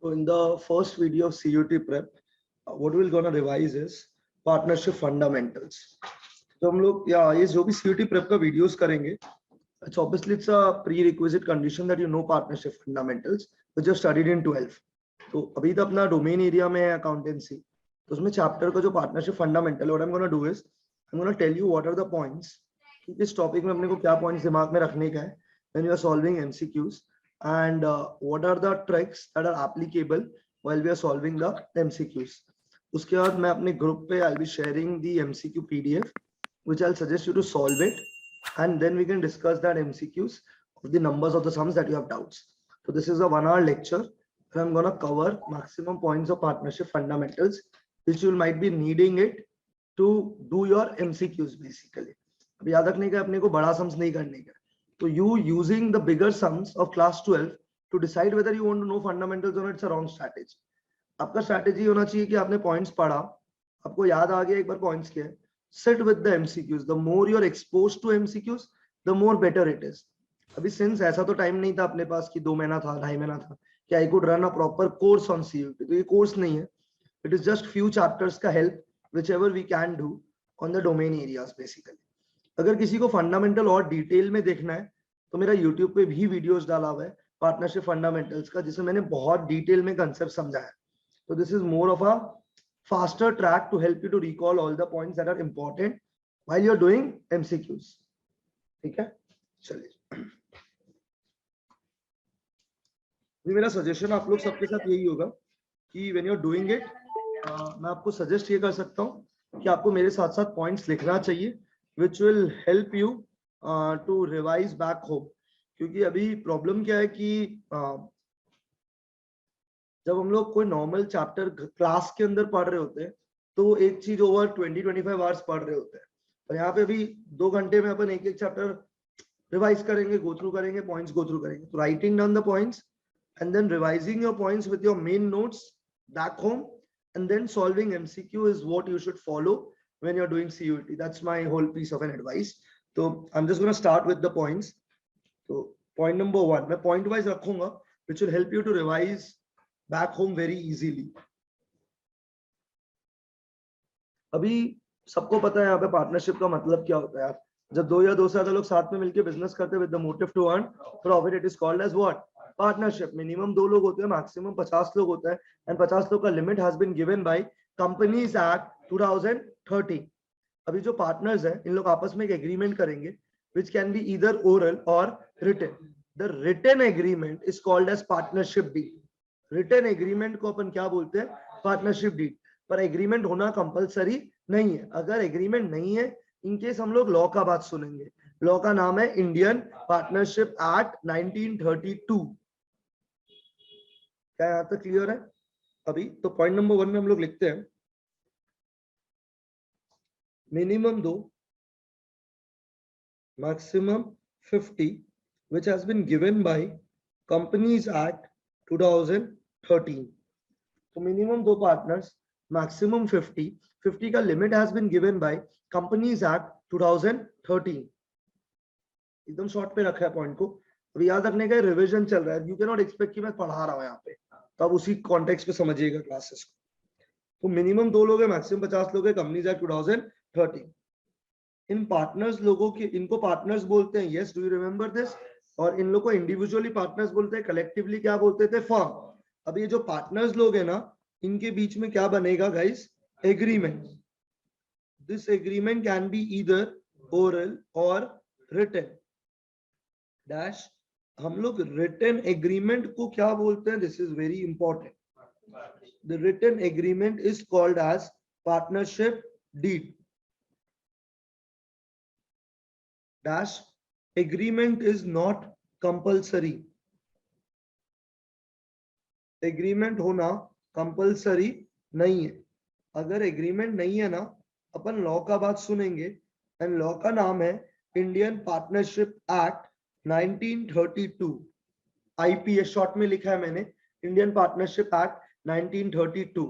So in the first video of CUT prep, what we're gonna revise is partnership fundamentals. तो हम लोग या ये जो भी CUT prep का videos करेंगे, it's obviously it's a prerequisite condition that you know partnership fundamentals, which you studied in 12. तो अभी तो अपना डोमेन एरिया में है अकाउंटेंसी, तो उसमें चैप्टर का जो partnership fundamental, what I am gonna do is I am gonna tell you what are the points कि इस टॉपिक में अपने को क्या पॉइंट्स दिमाग में रखने का है when you are solving MCQs and what are the tricks that are applicable while we are solving the MCQs. उसके बाद मैं अपने ग्रुप पे I'll be sharing the MCQ PDF which I'll suggest you to solve it and then we can discuss that MCQs of the numbers of the sums that you have doubts. So this is a 1 hour lecture and I'm gonna cover maximum points of partnership fundamentals which you might be needing it to do your MCQs basically. अब याद रखने का अपने को बड़ा sums नहीं करने का. So you using the bigger sums of class 12 to decide whether you want to know fundamentals or not, it's a wrong strategy. आपका strategy होना चाहिए कि आपने points पढ़ा, आपको याद आ गया एक बार points के, sit with the MCQs. The more you're exposed to MCQs, the more better it is. अभी since ऐसा तो time नहीं था अपने पास कि 2 महीना था, 2.5 महीना था कि I could run a proper course on CUT. तो ये course नहीं है. It is just few chapters का help whichever we can do on the domain areas basically. अगर किसी को फंडामेंटल और डिटेल में देखना है तो मेरा यूट्यूब पे भी वीडियोस डाला हुआ है पार्टनरशिप फंडामेंटल्स का, जिसमें मैंने बहुत डिटेल में कंसेप्ट समझाया. तो this is more of a faster track to help you to recall all the points that are important while you are doing MCQs. ठीक है, चलिए. मेरा सजेशन आप लोग सबके साथ यही होगा कि when you are doing it, मैं आपको सजेस्ट ये कर सकता हूँ कि आपको मेरे साथ साथ पॉइंट्स लिखना चाहिए which will help you to revise back home. क्योंकि अभी प्रॉब्लम क्या है कि जब हम लोग कोई नॉर्मल चैप्टर क्लास के अंदर पढ़ रहे होते हैं तो एक चीज ओवर 20-25 आवर्स पढ़ रहे होते हैं, और यहाँ पे अभी 2 घंटे में अपन एक चैप्टर रिवाइज करेंगे, गो थ्रू करेंगे, पॉइंट्स गो थ्रू करेंगे. तो writing down the points and then revising your points with your main notes back home and then solving MCQ is what you should follow when you're doing CUT. That's my whole piece of an advice. So I'm just going to start with the points. So point number 1, मैं point wise रखूंगा which will help you to revise back home very easily. अभी सबको पता है यहाँ पे partnership का मतलब क्या होता है यार. जब 2 या 2 से ज्यादा लोग साथ में मिलकर बिजनेस करते हैं with the motive to earn profit, it is called as what? Partnership. Minimum 2 लोग होते हैं, maximum 50 लोग होते हैं, and 50 लोग का limit has been given by Companies Act 2013. अभी जो पार्टनर्स हैं इन लोग आपस में एक एग्रीमेंट करेंगे which can be either oral or written. The written agreement is called as partnership deed. Written agreement को अपन क्या बोलते हैं? Partnership deed. पर एग्रीमेंट होना कंपलसरी नहीं है. अगर एग्रीमेंट नहीं है, इन केस हम लोग लॉ का बात सुनेंगे. लॉ का नाम है इंडियन पार्टनरशिप एक्ट 1932. क्या यहाँ तक क्लियर है अभी? तो पॉइंट नंबर 1 में हम लोग लिखते हैं minimum 2, maximum 50, which has been given by Companies Act 2013. So minimum 2 partners, maximum 50. 50 का limit has been given by Companies Act 2013. एकदम शॉर्ट पे रखा है पॉइंट को. अभी याद रखने का रिवीजन चल रहा है. यू कैन नॉट एक्सपेक्ट कि मैं पढ़ा रहा हूँ यहाँ पे, तो आप उसी कॉन्टेक्स्ट पे समझिएगा क्लासेस को. तो मिनिमम 2 लोग है, मैक्सिमम 50 लोग है. Companies Act 2013. इन पार्टनर्स लोगों की, इनको पार्टनर्स बोलते हैं. Yes, do you remember this? और इन लोगों को इंडिविजुअली पार्टनर्स बोलते हैं, कलेक्टिवली क्या बोलते थे? फर्म. अब ये जो पार्टनर्स लोग है ना, इनके बीच में क्या बनेगा guys? Agreement. This agreement can be either oral और रिटन. डैश. हम लोग रिटन एग्रीमेंट को क्या बोलते हैं? This is very important. The written agreement is called as partnership deed. Dash. Agreement is not compulsory. Agreement होना compulsory नहीं है. अगर agreement नहीं है ना, अपन लॉ का बात सुनेंगे, and लॉ का नाम है Indian partnership act 1932. IPS short में लिखा है मैंने, इंडियन पार्टनरशिप एक्ट 1932.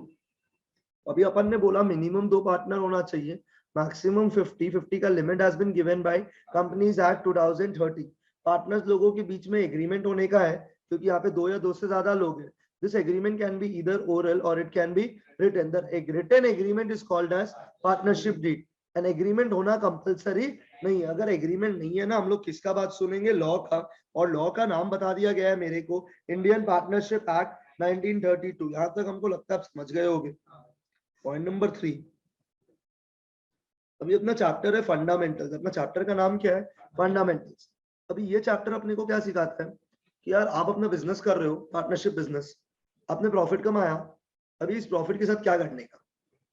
अभी अपन ने बोला मिनिमम 2 पार्टनर होना चाहिए, मैक्सिमम 50 का limit has been given by Companies Act 2013. Partners लोगों के बीच में एग्रीमेंट होने का है, क्योंकि यहाँ पे 2 या 2 से ज्यादा लोग हैं. This agreement can be either oral or it can be written. The written agreement is called as partnership deed. An agreement होना compulsory नहीं है. अगर agreement नहीं है ना, हम लोग किसका बात सुनेंगे? लॉ का. और लॉ का नाम बता दिया गया है मेरे को, इंडियन पार्टनरशिप एक्ट 1932. यहां तक हमको लगता है आप समझ गए होंगे. Point number 3. अभी अपना चैप्टर है फंडामेंटल्स. अपना चैप्टर का नाम क्या है? फंडामेंटल्स. अभी ये चैप्टर अपने को क्या सिखाता है कि यार आप अपना बिजनेस कर रहे हो, पार्टनरशिप बिजनेस, आपने प्रॉफिट कमाया, अभी इस प्रॉफिट के साथ क्या करने का.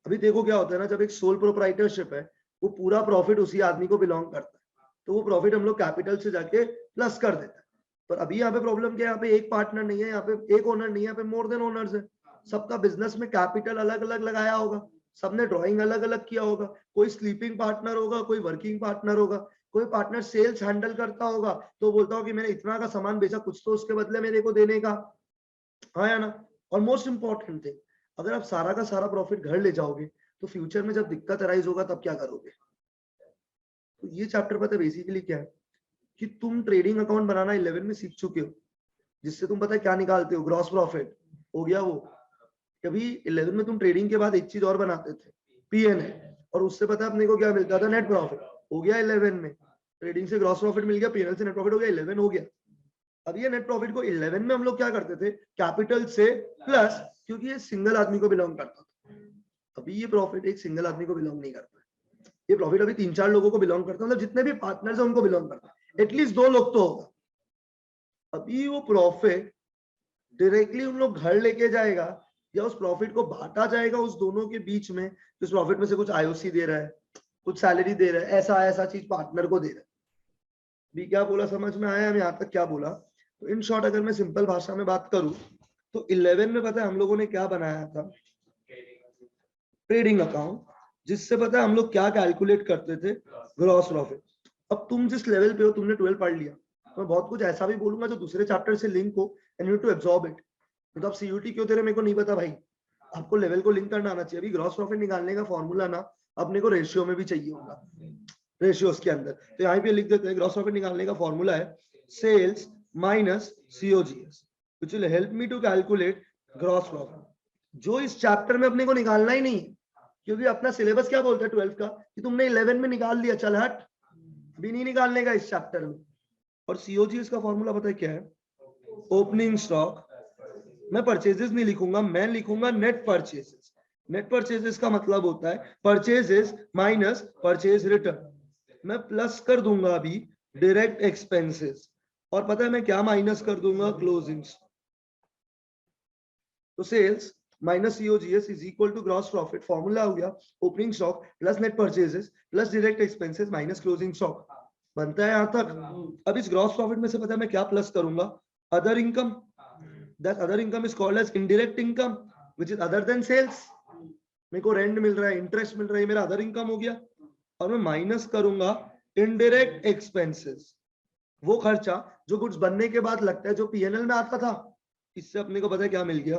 अभी देखो क्या होता है ना, जब एक सोल प्रोप्राइटरशिप है, वो पूरा प्रॉफिट उसी आदमी को बिलोंग करता है, तो वो प्रॉफिट हम लोग कैपिटल से जाके प्लस कर देते हैं. पर अभी यहाँ पे प्रॉब्लम क्या है, यहाँ पे एक पार्टनर नहीं है, यहाँ पे एक ओनर नहीं है, यहाँ पे मोर देन ओनर्स है. सबका बिजनेस में कैपिटल अलग अलग लगाया होगा, सबने ड्राइंग अलग अलग किया होगा. कोई स्लीपिंग पार्टनर होगा, कोई वर्किंग पार्टनर होगा, कोई पार्टनर सेल्स हैंडल करता होगा, तो बोलता हो कि मैंने इतना का सामान बेचा, कुछ तो उसके बदले मेरे को देने का. हाँ या ना. और मोस्ट इंपॉर्टेंट थिंग, अगर आप सारा का सारा प्रॉफिट घर ले जाओगे तो फ्यूचर में जब दिक्कत अराइज होगा तब क्या करोगे. तो ये चैप्टर पता है बेसिकली क्या है कि तुम ट्रेडिंग अकाउंट बनाना 11 में सीख चुके हो, जिससे तुम पता है क्या निकालते हो, ग्रॉस प्रॉफिट हो गया वो. कभी 11 में तुम ट्रेडिंग के बाद एक चीज और बनाते थे, पीएनएल, और उससे पता है अपने को क्या मिलता था, नेट प्रॉफिट. हो गया 11 में. ट्रेडिंग से ग्रॉस प्रॉफिट मिल गया, पीएनएल से नेट प्रॉफिट हो गया, 11 हो गया. अब ये नेट प्रॉफिट को 11 में हम लोग क्या करते थे, कैपिटल से प्लस, क्योंकि ये सिंगल आदमी को बिलोंग करता था. अभी ये प्रॉफिट एक सिंगल आदमी को बिलोंग नहीं करता. ये प्रॉफिट अभी 3-4 लोगों को बिलोंग करता है, मतलब जितने भी पार्टनर्स हैं उनको बिलोंग करता है. एटलीस्ट 2 लोग तो होगा. अभी वो प्रॉफिट डायरेक्टली उन लोग घर लेके जाएगा या उस प्रॉफिट को बांटा जाएगा उस दोनों के बीच में. उस प्रॉफिट में से कुछ आईओसी दे रहा है, कुछ सैलरी दे रहा है, ऐसा चीज पार्टनर को दे रहा है. भी क्या बोला समझ में आया? हम यहाँ तक क्या बोला? तो इन शॉर्ट अगर मैं सिंपल भाषा में बात करूं तो 11 में पता है हम लोगों ने क्या बनाया था, ट्रेडिंग अकाउंट, जिससे पता है हम लोग क्या कैलकुलेट करते थे, ग्रॉस प्रॉफिट. अब तुम जिस लेवल पे हो, तुमने 12 पढ़ लिया, तो मैं बहुत कुछ ऐसा भी बोलूंगा जो दूसरे चैप्टर से लिंक हो, and you to absorb it. तो आप सीयूटी क्यों दे रहे मेरे को नहीं पता भाई, आपको लेवल को लिंक करना आना चाहिए. अभी ग्रॉस प्रॉफिट निकालने का फॉर्मूला ना अपने को रेशियो में भी चाहिए होगा, रेशियोज के अंदर. तो यहाँ पे लिख देते हैं, ग्रॉस प्रॉफिट निकालने का फॉर्मूला है sales minus COGS, which will help me to calculate gross profit. जो इस चैप्टर में अपने को निकालना ही नहीं, क्योंकि अपना सिलेबस क्या बोलता है 12 का कि तुमने 11 में निकाल दिया, चल हट, भी नहीं निकालने का इस चैप्टर में. और सीओजीएस का फॉर्मूला पता है क्या है, ओपनिंग स्टॉक. मैं परचेजेस नहीं लिखूंगा, मैं लिखूंगा नेट परचेजेस. नेट परचेजेस का मतलब होता है परचेजेस माइनस परचेज रिटर्न. मैं प्लस कर दूंगा अभी डायरेक्ट एक्सपेंसेस, और पता है मैं क्या माइनस कर दूंगा, क्लोजिंग्स. तो sales minus COGS is equal to gross profit. Formula हो गया opening stock plus net purchases plus direct expenses minus closing stock. बनता है यहां तक. अब इस ग्रॉस प्रॉफिट में से पता है मैं क्या प्लस करूंगा, other income. That other income is called as indirect income which is other than sales. मेरे को रेंट मिल रहा है, इंटरेस्ट मिल रहा है, मेरा अदर इनकम हो गया. और मैं माइनस करूंगा इनडायरेक्ट एक्सपेंसेस, वो खर्चा जो गुड्स बनने के बाद लगता है, जो पीएनएल में आता था. इससे अपने को पता है क्या मिल गया,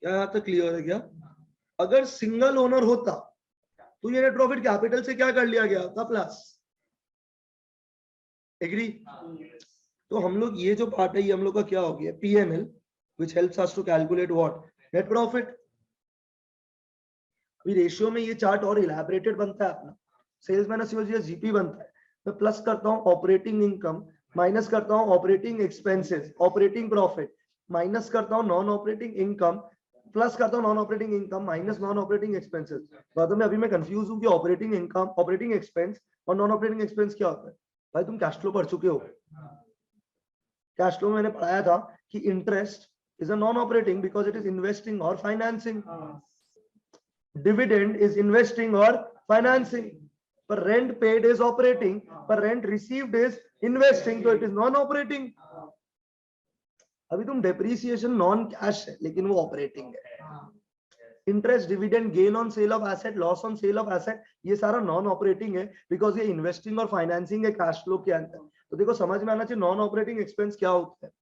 क्या यहाँ तक क्लियर है क्या? अगर सिंगल ओनर होता तो ये नेट प्रॉफिट कैपिटल से क्या कर लिया गया था, प्लस. एग्री? तो हम लोग ये जो पार्ट है ये हम लोग का क्या हो गया, PNL, which helps us to calculate what, net profit. अभी रेशियो में ये चार्ट और इलैबोरेटेड बनता है अपना. सेल्स माइनस सीओजीएस जीपी बनता है. मैं प्लस करता हूँ ऑपरेटिंग इनकम, माइनस करता हूँ operating expenses, operating profit, minus करता हूँ नॉन ऑपरेटिंग इनकम, प्लस करता हूँ non operating income minus non operating expenses. बाद में अभी मैं कंफ्यूज हूँ कि ऑपरेटिंग इनकम, ऑपरेटिंग एक्सपेंस और नॉन ऑपरेटिंग एक्सपेंस क्या होता है. भाई तुम कैश फ्लो पढ़ चुके हो. कैश फ्लो में मैंने पढ़ाया था कि interest is a non-operating because it is investing or financing. Dividend is investing or financing. But rent paid is operating, but rent received is investing, so it is non-operating. अभी तुम depreciation non cash है लेकिन वो operating है. Interest, dividend, gain on sale of asset, loss on sale of asset, ये सारा non operating है because ये investing और financing है cash flow के अंदर. तो देखो समझ में आना चाहिए non operating expense क्या होता है.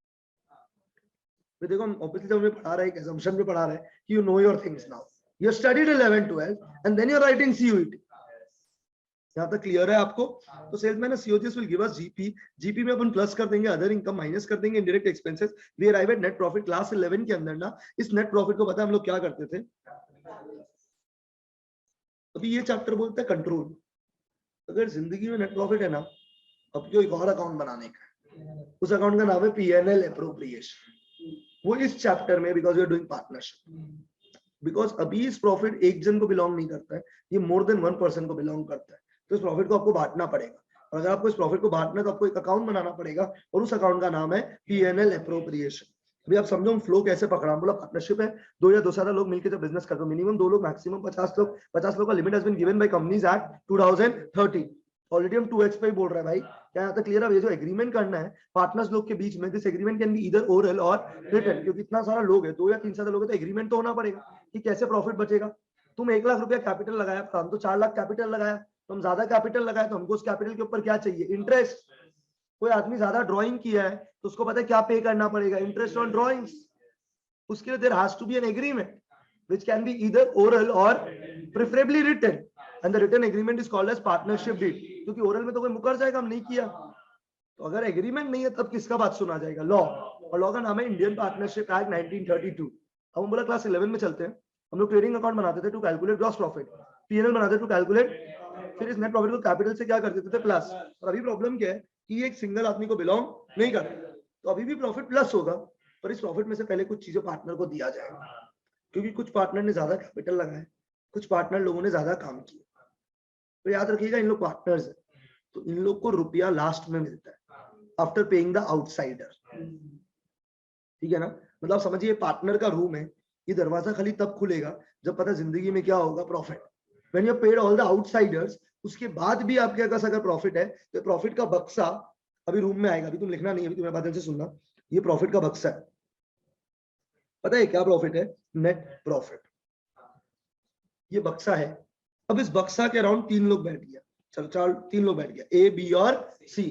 देखो ऑब्वियसली जब हमें पढ़ा रहा है, एक assumption में पढ़ा रहा है कि you know your things now. You studied 11, 12 and then you're writing CUET. यहाँ तक क्लियर है आपको? तो salesman COGS will give us GP, GP में अपन प्लस कर देंगे अदर इनकम, माइनस कर देंगे indirect expenses, we arrive at net profit. Class 11 के अंदर ना इस नेट प्रॉफिट को पता है हम लोग क्या करते थे? अभी ये चैप्टर बोलता है कंट्रोल। अगर जिंदगी में नेट प्रॉफिट है ना, अब क्यों एक और अकाउंट बनाने का, उस अकाउंट का नाम है पीएनएल एप्रोप्रिएशन। वो इस चैप्टर में, because you are doing partnership, because अभी इस प्रॉफिट एक जन को बिलोंग नहीं करता है, ये मोर देन 1% को बिलोंग करता है। तो इस प्रॉफिट को आपको बांटना पड़ेगा, और अगर आपको इस प्रॉफिट को बांटना है तो आपको एक अकाउंट बनाना पड़ेगा, और उस अकाउंट का नाम है पीएनएल एप्रोप्रिएशन। अभी आप समझो हम फ्लो कैसे पकड़ा। बोला पार्टनरशिप है, 2 या 2 से ज्यादा लोग मिलकर जब बिजनेस करते हो, मिनिमम 2 लोग, मैक्सिमम 50 लोग। 50 लोग का limit has been given by Companies Act 2013। Already हम 2x पे ही बोल रहे हैं भाई। क्या यहाँ तक क्लियर है? ये जो एग्रीमेंट करना है पार्टनर्स लोग के बीच में, this agreement can be either oral और रिटन, क्योंकि इतना सारा लोग है, 2 या 3 से ज्यादा लोग है, तो एग्रीमेंट तो होना पड़ेगा कि कैसे प्रॉफिट बचेगा। तुम 1 लाख रुपया कैपिटल लगाया, हम तो 4 लाख कैपिटल लगाया, तो हम ज्यादा कैपिटल लगाया, तो हमको उस कैपिटल के ऊपर क्या चाहिए? इंटरेस्ट। कोई आदमी ज्यादा ड्राइंग किया है तो उसको पता है क्या पे करना पड़ेगा? Interest on drawings. उसके लिए there has to be an agreement which can be either oral or preferably written, and the written agreement is called as partnership deed, क्योंकि ओरल में तो कोई मुकर जाएगा हम नहीं किया। तो अगर एग्रीमेंट नहीं है तब किसका बात सुना जाएगा? लॉ। और लॉ का नाम है इंडियन पार्टनरशिप एक्ट 1932। अब हम बोला क्लास 11 में चलते हैं। हम लोग ट्रेडिंग अकाउंट बनाते थे to calculate gross profit, PNL बनाते थे टू कैलकुलेट, फिर इस नेट प्रॉफिट को कैपिटल से क्या कर देते थे? प्लस। और अभी प्रॉब्लम क्या है कि ये एक सिंगल आदमी को बिलोंग नहीं करता, तो अभी भी प्रॉफिट प्लस होगा, पर इस प्रॉफिट में से पहले कुछ चीजें पार्टनर को दिया जाएगा, क्योंकि कुछ पार्टनर ने ज्यादा कैपिटल लगाया, कुछ पार्टनर लोगों ने ज्यादा काम किया। तो याद रखिएगा इन लोग पार्टनर्स है, तो इन लोग को रुपया लास्ट में मिलता है आफ्टर पेइंग द आउटसाइडर। ठीक है ना? मतलब समझिए पार्टनर का रूम है, ये दरवाजा खाली तब खुलेगा जब पता जिंदगी में क्या होगा? Profit. When you paid all the outsiders, उसके बाद भी आपके पास अगर प्रॉफिट है तो प्रॉफिट का बक्सा अभी रूम में आएगा। अभी तुम लिखना नहीं है, अभी तुम्हें बात से सुनना। ये प्रॉफिट का बक्सा है। पता है क्या प्रॉफिट है? Net profit. ये बक्सा है। अब इस बक्सा के अराउंड 3 लोग बैठ गया, चलो 3 लोग बैठ गया, ए, बी और सी।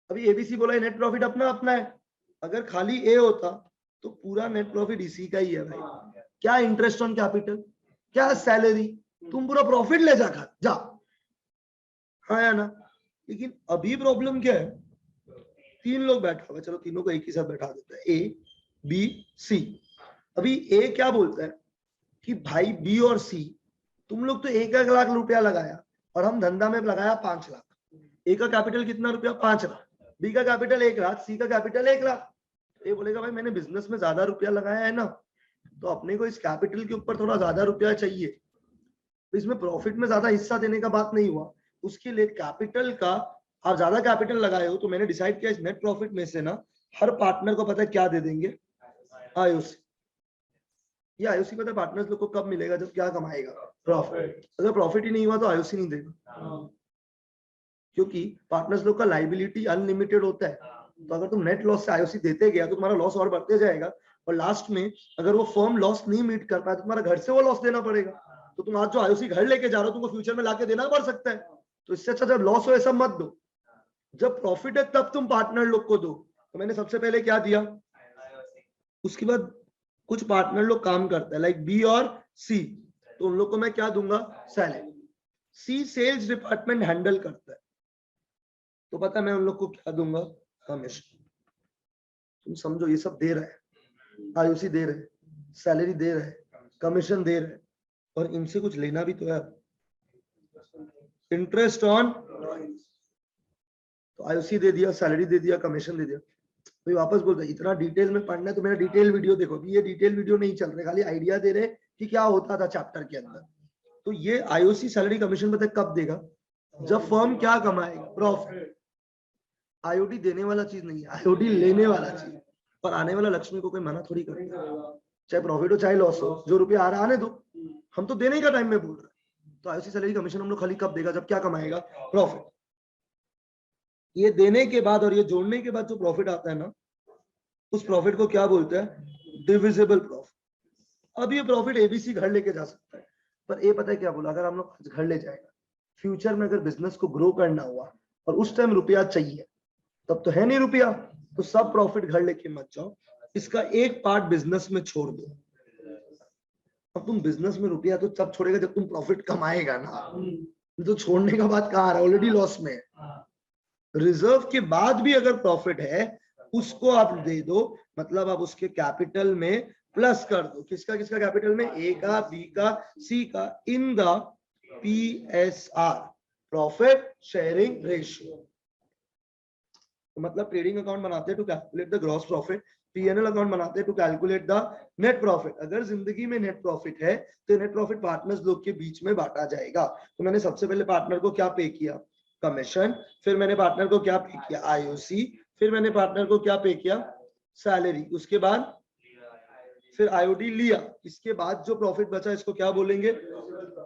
अभी एबीसी बोला नेट प्रॉफिट अपना अपना है। अगर खाली ए होता तो पूरा नेट प्रॉफिट इसी का ही है भाई। क्या इंटरेस्ट ऑन कैपिटल, क्या सैलरी, तुम पूरा प्रॉफिट ले जा। हाँ या ना? लेकिन अभी प्रॉब्लम क्या है? 3 लोग बैठा हुआ, चलो तीनों को एक ही साथ बैठा देते हैं, ए, बी, सी। अभी ए क्या बोलता है कि भाई बी और सी, तुम लोग तो 1 लाख रुपया लगाया और हम धंधा में लगाया 5 लाख। ए का कैपिटल कितना रुपया? 5 लाख। बी का कैपिटल 1 लाख, सी का कैपिटल 1 लाख। ये बोलेगा भाई मैंने बिजनेस में ज्यादा रुपया लगाया है ना, तो अपने को इस कैपिटल के ऊपर थोड़ा ज्यादा रुपया चाहिए। तो इसमें प्रॉफिट में ज्यादा हिस्सा देने का बात नहीं हुआ, उसके लिए कैपिटल का आप ज्यादा कैपिटल लगाए हो, तो मैंने डिसाइड किया इस नेट प्रॉफिट में से ना हर पार्टनर को पता है क्या दे देंगे? आईओसी। ये आईओसी पता है पार्टनर्स लोग को कब मिलेगा? जब क्या कमाएगा? प्रॉफिट। अगर प्रॉफिट ही नहीं हुआ तो आईओसी नहीं देगा, क्योंकि पार्टनर्स लोग का लाइबिलिटी अनलिमिटेड होता है। तो अगर तुम नेट लॉस से आईओसी देते गया तो तुम्हारा लॉस और बढ़ते जाएगा, और लास्ट में अगर वो फर्म लॉस नहीं मीट कर पाए तो तुम्हारा घर से वो लॉस देना पड़ेगा। तो तुम आज जो आईओसी घर लेके जा रहे हो तुमको फ्यूचर में लाके देना पड़ सकता है। तो इससे अच्छा जब लॉस हो ऐसा मत दो, जब प्रॉफिट है तब तुम पार्टनर लोग को दो। तो मैंने सबसे पहले क्या दिया, उसके बाद कुछ पार्टनर लोग काम करता है लाइक बी और सी, तो उन लोग को मैं क्या दूंगा? सैलरी। सी सेल्स डिपार्टमेंट हैंडल करता है, तो पता मैं उन लोग को क्या दूंगा? कमीशन। तुम समझो ये सब दे रहे हैं, आईओसी दे रहे, सैलरी दे रहे, कमीशन दे रहे, और इनसे कुछ लेना भी तो है, इंटरेस्ट ऑन। तो आईओसी दे दिया, सैलरी दे दिया, कमीशन दे दिया। तो वापस बोलता है इतना डिटेल में पढ़ना है तो मेरा डिटेल वीडियो देखो। अभी ये डिटेल वीडियो नहीं चल रहे, खाली आइडिया दे रहे कि क्या होता था चैप्टर के अंदर। तो ये आईओसी सैलरी कमीशन पता कब देगा? जब फर्म क्या कमाएगा? प्रॉफिट। आईओटी देने वाला चीज नहीं है, आईओटी लेने वाला चीज। पर आने वाला लक्ष्मी को कोई मना थोड़ी करता है, चाहे प्रॉफिट हो चाहे लॉस हो, जो रुपया आ रहा आने दो, हम तो देने का टाइम में बोल रहे हैं। तो आईओसी सैलरी कमीशन हम लोग खाली कब देगा? जब क्या कमाएगा? प्रॉफिट। ये देने के बाद और ये जोड़ने के बाद जो प्रॉफिट आता है ना, उस प्रॉफिट को क्या बोलते हैं? Divisible profit. अब ये प्रॉफिट एबीसी घर लेके जा सकता है, पर ये पता है क्या बोला? अगर हम लोग आज घर ले जाएगा, फ्यूचर में अगर बिजनेस को ग्रो करना हुआ और उस टाइम रुपया चाहिए, तब तो है नहीं रुपया, तो सब प्रॉफिट घर लेके मत जाओ, इसका एक पार्ट बिजनेस में छोड़ दो। अब तुम बिजनेस में रुपया तो तब छोड़ेगा जब तुम प्रॉफिट कमाएगा ना, तो छोड़ने का बात कहाँ आ रहा है, ऑलरेडी लॉस में है। रिजर्व के बाद भी अगर प्रॉफिट है उसको आप दे दो, मतलब आप उसके कैपिटल में प्लस कर दो। किसका किसका कैपिटल में, ए का, बी का, सी का, in the PSR, profit sharing ratio. मतलब ट्रेडिंग अकाउंट बनाते हैं to calculate the gross profit, P&L account बनाते हैं to calculate the net profit. अगर जिंदगी में नेट प्रॉफिट है तो नेट प्रॉफिट पार्टनर्स लोग के बीच में बांटा जाएगा। तो मैंने सबसे पहले पार्टनर को क्या पे किया, कमीशन, फिर मैंने पार्टनर को क्या पे किया, IOC, फिर मैंने पार्टनर को क्या पे किया, सैलरी, उसके बाद फिर IOD लिया। इसके बाद जो प्रॉफिट बचा इसको क्या बोलेंगे,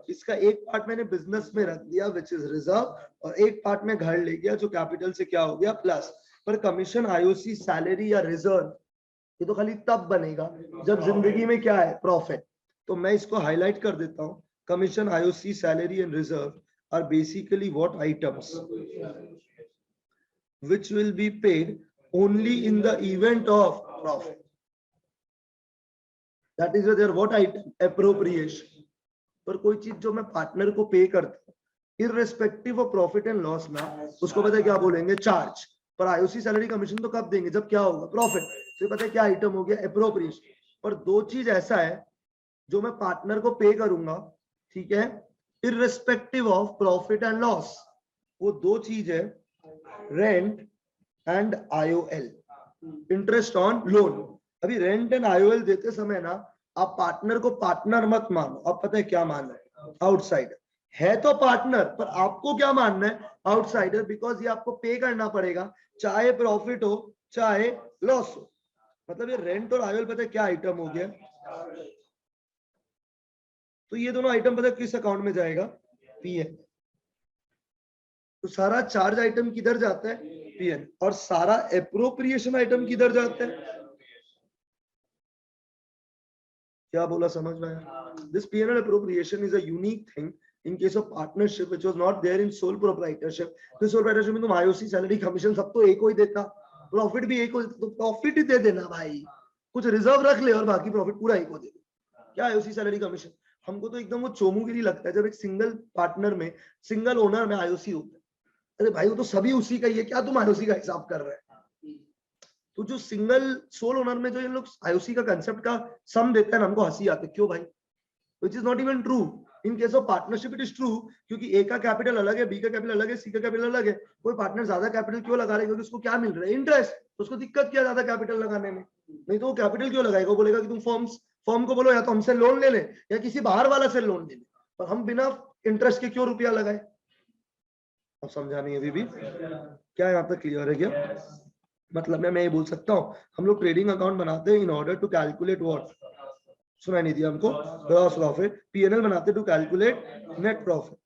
इसका एक पार्ट मैंने बिजनेस में रख दिया विच इज रिजर्व, और एक पार्ट में घर ले गया जो कैपिटल से क्या हो गया, प्लस। पर कमीशन, IOC, सैलरी या रिजर्व ये तो खाली तब बनेगा जब जिंदगी में क्या है, प्रॉफिट। तो मैं इसको हाईलाइट कर देता हूं, commission, IOC, salary and reserve are basically what items which will be paid only in the event of profit. That is their what item, appropriation. पर कोई चीज जो मैं पार्टनर को पे करता हूँ irrespective of profit and loss में, उसको पता है क्या बोलेंगे, चार्ज। पर IOC, सैलरी, कमीशन तो कब देंगे, जब क्या होगा, प्रॉफिट। तो पता है क्या आइटम हो गया, एप्रोप्रिएशन। पर दो चीज ऐसा है जो मैं पार्टनर को पे करूंगा, ठीक है, irrespective of profit and loss, वो दो चीज है, rent and IOL, interest on loan. अभी रेंट एंड IOL देते समय ना आप पार्टनर को पार्टनर मत मानो, आप पता है क्या मान रहे हैं, आउटसाइडर। है तो पार्टनर पर आपको क्या मानना है, आउटसाइडर, बिकॉज ये आपको पे करना पड़ेगा चाहे प्रॉफिट हो चाहे लॉस हो। मतलब ये रेंट और IOL पता है क्या आइटम हो गया। तो ये दोनों आइटम पता है किस अकाउंट में जाएगा, PN। तो सारा चार्ज आइटम किधर जाता है, PN, और सारा एप्रोप्रिएशन आइटम किधर जाता है। क्या बोला, समझ में आया। This P&L appropriation is a unique thing in case of partnership which was not there in sole proprietorship। तो sole proprietorship में तुम IOC, सैलरी, कमीशन सब तो एक को ही देता, प्रॉफिट भी एक को देता, तो प्रॉफिट ही दे देना भाई, कुछ रिजर्व रख ले और बाकी प्रॉफिट पूरा एक को दे दे। क्या IOC, सैलरी, कमीशन। हमको तो एकदम वो चोमुगिरी लगता है जब एक सिंगल पार्टनर में, सिंगल ओनर में IOC होता है। अरे भाई वो तो सभी उसी का ही है, क्या तुम IOC का हिसाब कर रहे हैं। तो जो सिंगल सोल ओनर में जो ये लोग IOC का कंसेप्ट का सम देता है ना, हमको हंसी आती है, क्यों भाई, which is not even true. In case of partnership it is true, क्योंकि A का कैपिटल अलग है, B का कैपिटल अलग है, C का कैपिटल अलग है। कोई पार्टनर ज्यादा कैपिटल क्यों लगा रहा है, क्योंकि उसको क्या मिल रहा है, इंटरेस्ट। तो उसको दिक्कत क्या ज्यादा कैपिटल लगाने में, नहीं तो वो कैपिटल क्यों लगाएगा, वो बोलेगा कि तुम फर्म को बोलो या तो हमसे लोन ले ले या किसी बाहर वाला से लोन ले ले, पर हम बिना इंटरेस्ट के क्यों रुपया लगाए। अब समझा नहीं अभी भी, क्या यहाँ तक क्लियर है क्या। मतलब मैं ये बोल सकता हूँ, हम लोग ट्रेडिंग अकाउंट बनाते हैं in order to calculate what, सुना नहीं दिया हमको, ग्रॉस प्रॉफिट। P&L बनाते टू कैलकुलेट नेट प्रॉफिट।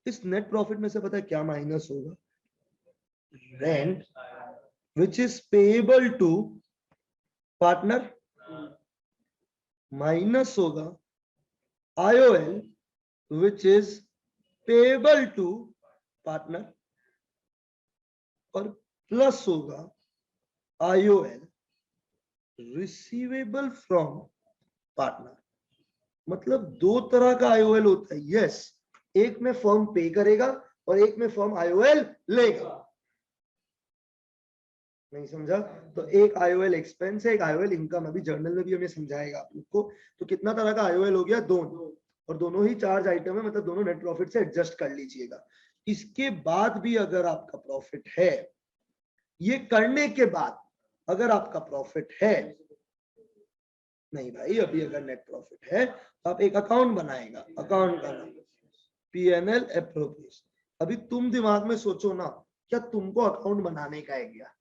इस नेट प्रॉफिट में से पता है क्या माइनस होगा, rent which is payable to partner, minus होगा IOL which is payable to partner, और प्लस होगा IOL रिसीवेबल फ्रॉम पार्टनर। मतलब दो तरह का IOL होता है, यस, एक में फर्म पे करेगा और एक में फर्म IOL लेगा। नहीं समझा, तो एक IOL एक्सपेंस है, एक IOL इनकम। अभी जर्नल में भी हमें समझाएगा आप लोग को। तो कितना तरह का IOL हो गया, दोनों, और दोनों ही चार्ज आइटम है, मतलब दोनों नेट प्रॉफिट से एडजस्ट कर लीजिएगा। इसके बाद भी अगर आपका प्रॉफिट है, ये करने के बाद अगर आपका प्रॉफिट है, नहीं भाई अभी अगर नेट प्रॉफिट है तो आप एक अकाउंट बनाएगा, अकाउंट का नाम P&L एप्रोप्रिएशन। अभी तुम दिमाग में सोचो ना, क्या तुमको अकाउंट बनाने का है क्या,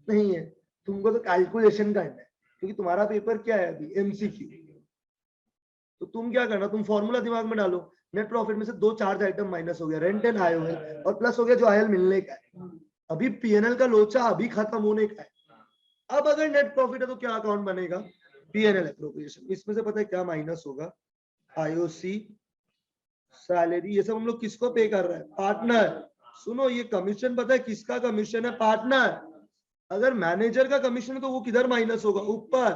नहीं है, तुमको तो कैलकुलेशन करना है, क्योंकि तुम्हारा पेपर क्या है अभी, MCQ। तो तुम क्या करना, तुम फॉर्मूला दिमाग में डालो, नेट प्रॉफिट में से दो चार्ज आइटम माइनस हो गया, रेंट एंड IOL, और प्लस हो गया जो IOL मिलने का है। अभी P&L का लोचा अभी खत्म होने का है। अब अगर नेट प्रॉफिट है तो क्या अकाउंट बनेगा, P&L एप्रोप्रिएशन। इसमें से पता है क्या माइनस होगा, IOC, सैलरी, ये सब हम लोग किसको पे कर रहे हैं, पार्टनर। सुनो, ये कमीशन पता है किसका कमीशन है, पार्टनर। अगर मैनेजर का कमीशन है तो वो किधर माइनस होगा, ऊपर,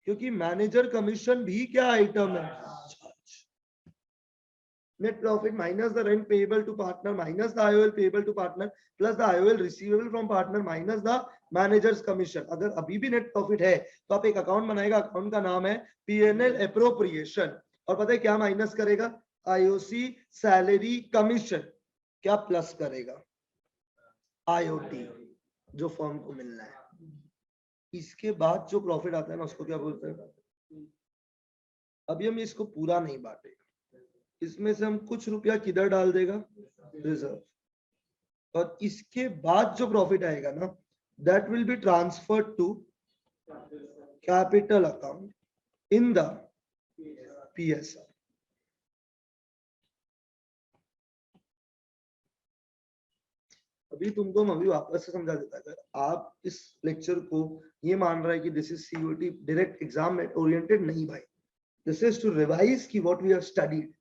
क्योंकि मैनेजर कमीशन भी क्या आइटम है, net profit minus the rent payable to partner minus the IOL payable to partner plus the IOL receivable from partner minus the manager's commission। अगर अभी भी net profit है तो आप एक अकाउंट बनाएगा, अकाउंट का नाम है P&L appropriation, और पता है क्या माइनस करेगा? IOC सैलरी कमीशन, क्या प्लस करेगा? IOT जो फर्म को मिलना है। इसके बाद जो प्रॉफिट आता है ना उसको क्या बोलते हैं? अभी हम इसको पूरा नहीं बांटेगा, इसमें से हम कुछ रुपया किधर डाल देगा? रिजर्व, और इसके बाद जो प्रॉफिट आएगा ना that will be transferred to capital account in the PSR। अभी तुमको मैं अभी वापस से समझा देता, अगर आप इस लेक्चर को ये मान रहा है कि this is COT direct exam oriented, नहीं भाई, दिस इज टू रिवाइज की व्हाट वी हैव स्टडीड,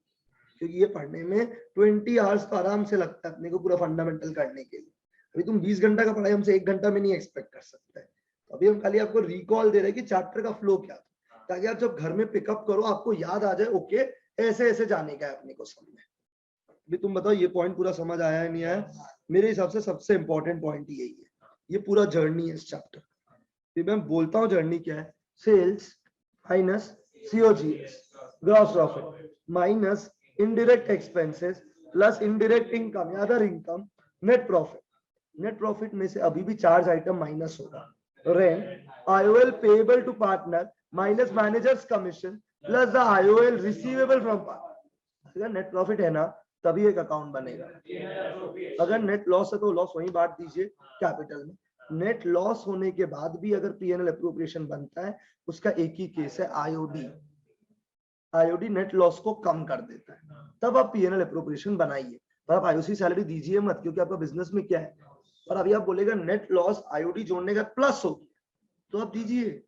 क्योंकि ये पढ़ने में 20 आवर्स तो आराम से लगता है अपने को पूरा फंडामेंटल करने के लिए। अभी तुम 20 घंटा का पढ़ाई हमसे 1 घंटा में नहीं एक्सपेक्ट कर सकते। तो अभी हम खाली आपको रिकॉल दे रहे हैं कि चैप्टर का फ्लो क्या था, ताकि आप जब घर में पिकअप करो आपको याद आ जाए, ओके ऐसे ऐसे जाने का है अपने को सब में। अभी तुम बताओ ये पॉइंट पूरा समझ आया है नहीं आया? मेरे हिसाब से सबसे इंपॉर्टेंट पॉइंट यही है, ये पूरा जर्नी है इस चैप्टर। फिर मैं बोलता हूँ जर्नी क्या है। Sales minus COGS gross profit minus indirect expenses plus indirect income या other income net profit. Net profit में से अभी भी चार्ज आइटम माइनस होगा, rent, IOL payable to partner minus managers commission plus the IOL receivable from partner. अगर net profit है ना तभी एक अकाउंट बनेगा, अगर नेट लॉस है तो लॉस वहीं बांट दीजिए कैपिटल में। नेट लॉस होने के बाद भी अगर P&L एप्रोप्रिएशन बनता है उसका एक ही केस है IOD नेट लॉस को कम कर देता है, तब आप P&L एप्रोप्रिएशन बनाइए। पर आप IOC सैलरी दीजिए मत, क्योंकि आपका बिजनेस में क्या है। और अभी आप बोलेगा नेट लॉस IOD जोड़ने का प्लस हो तो आप दीजिए,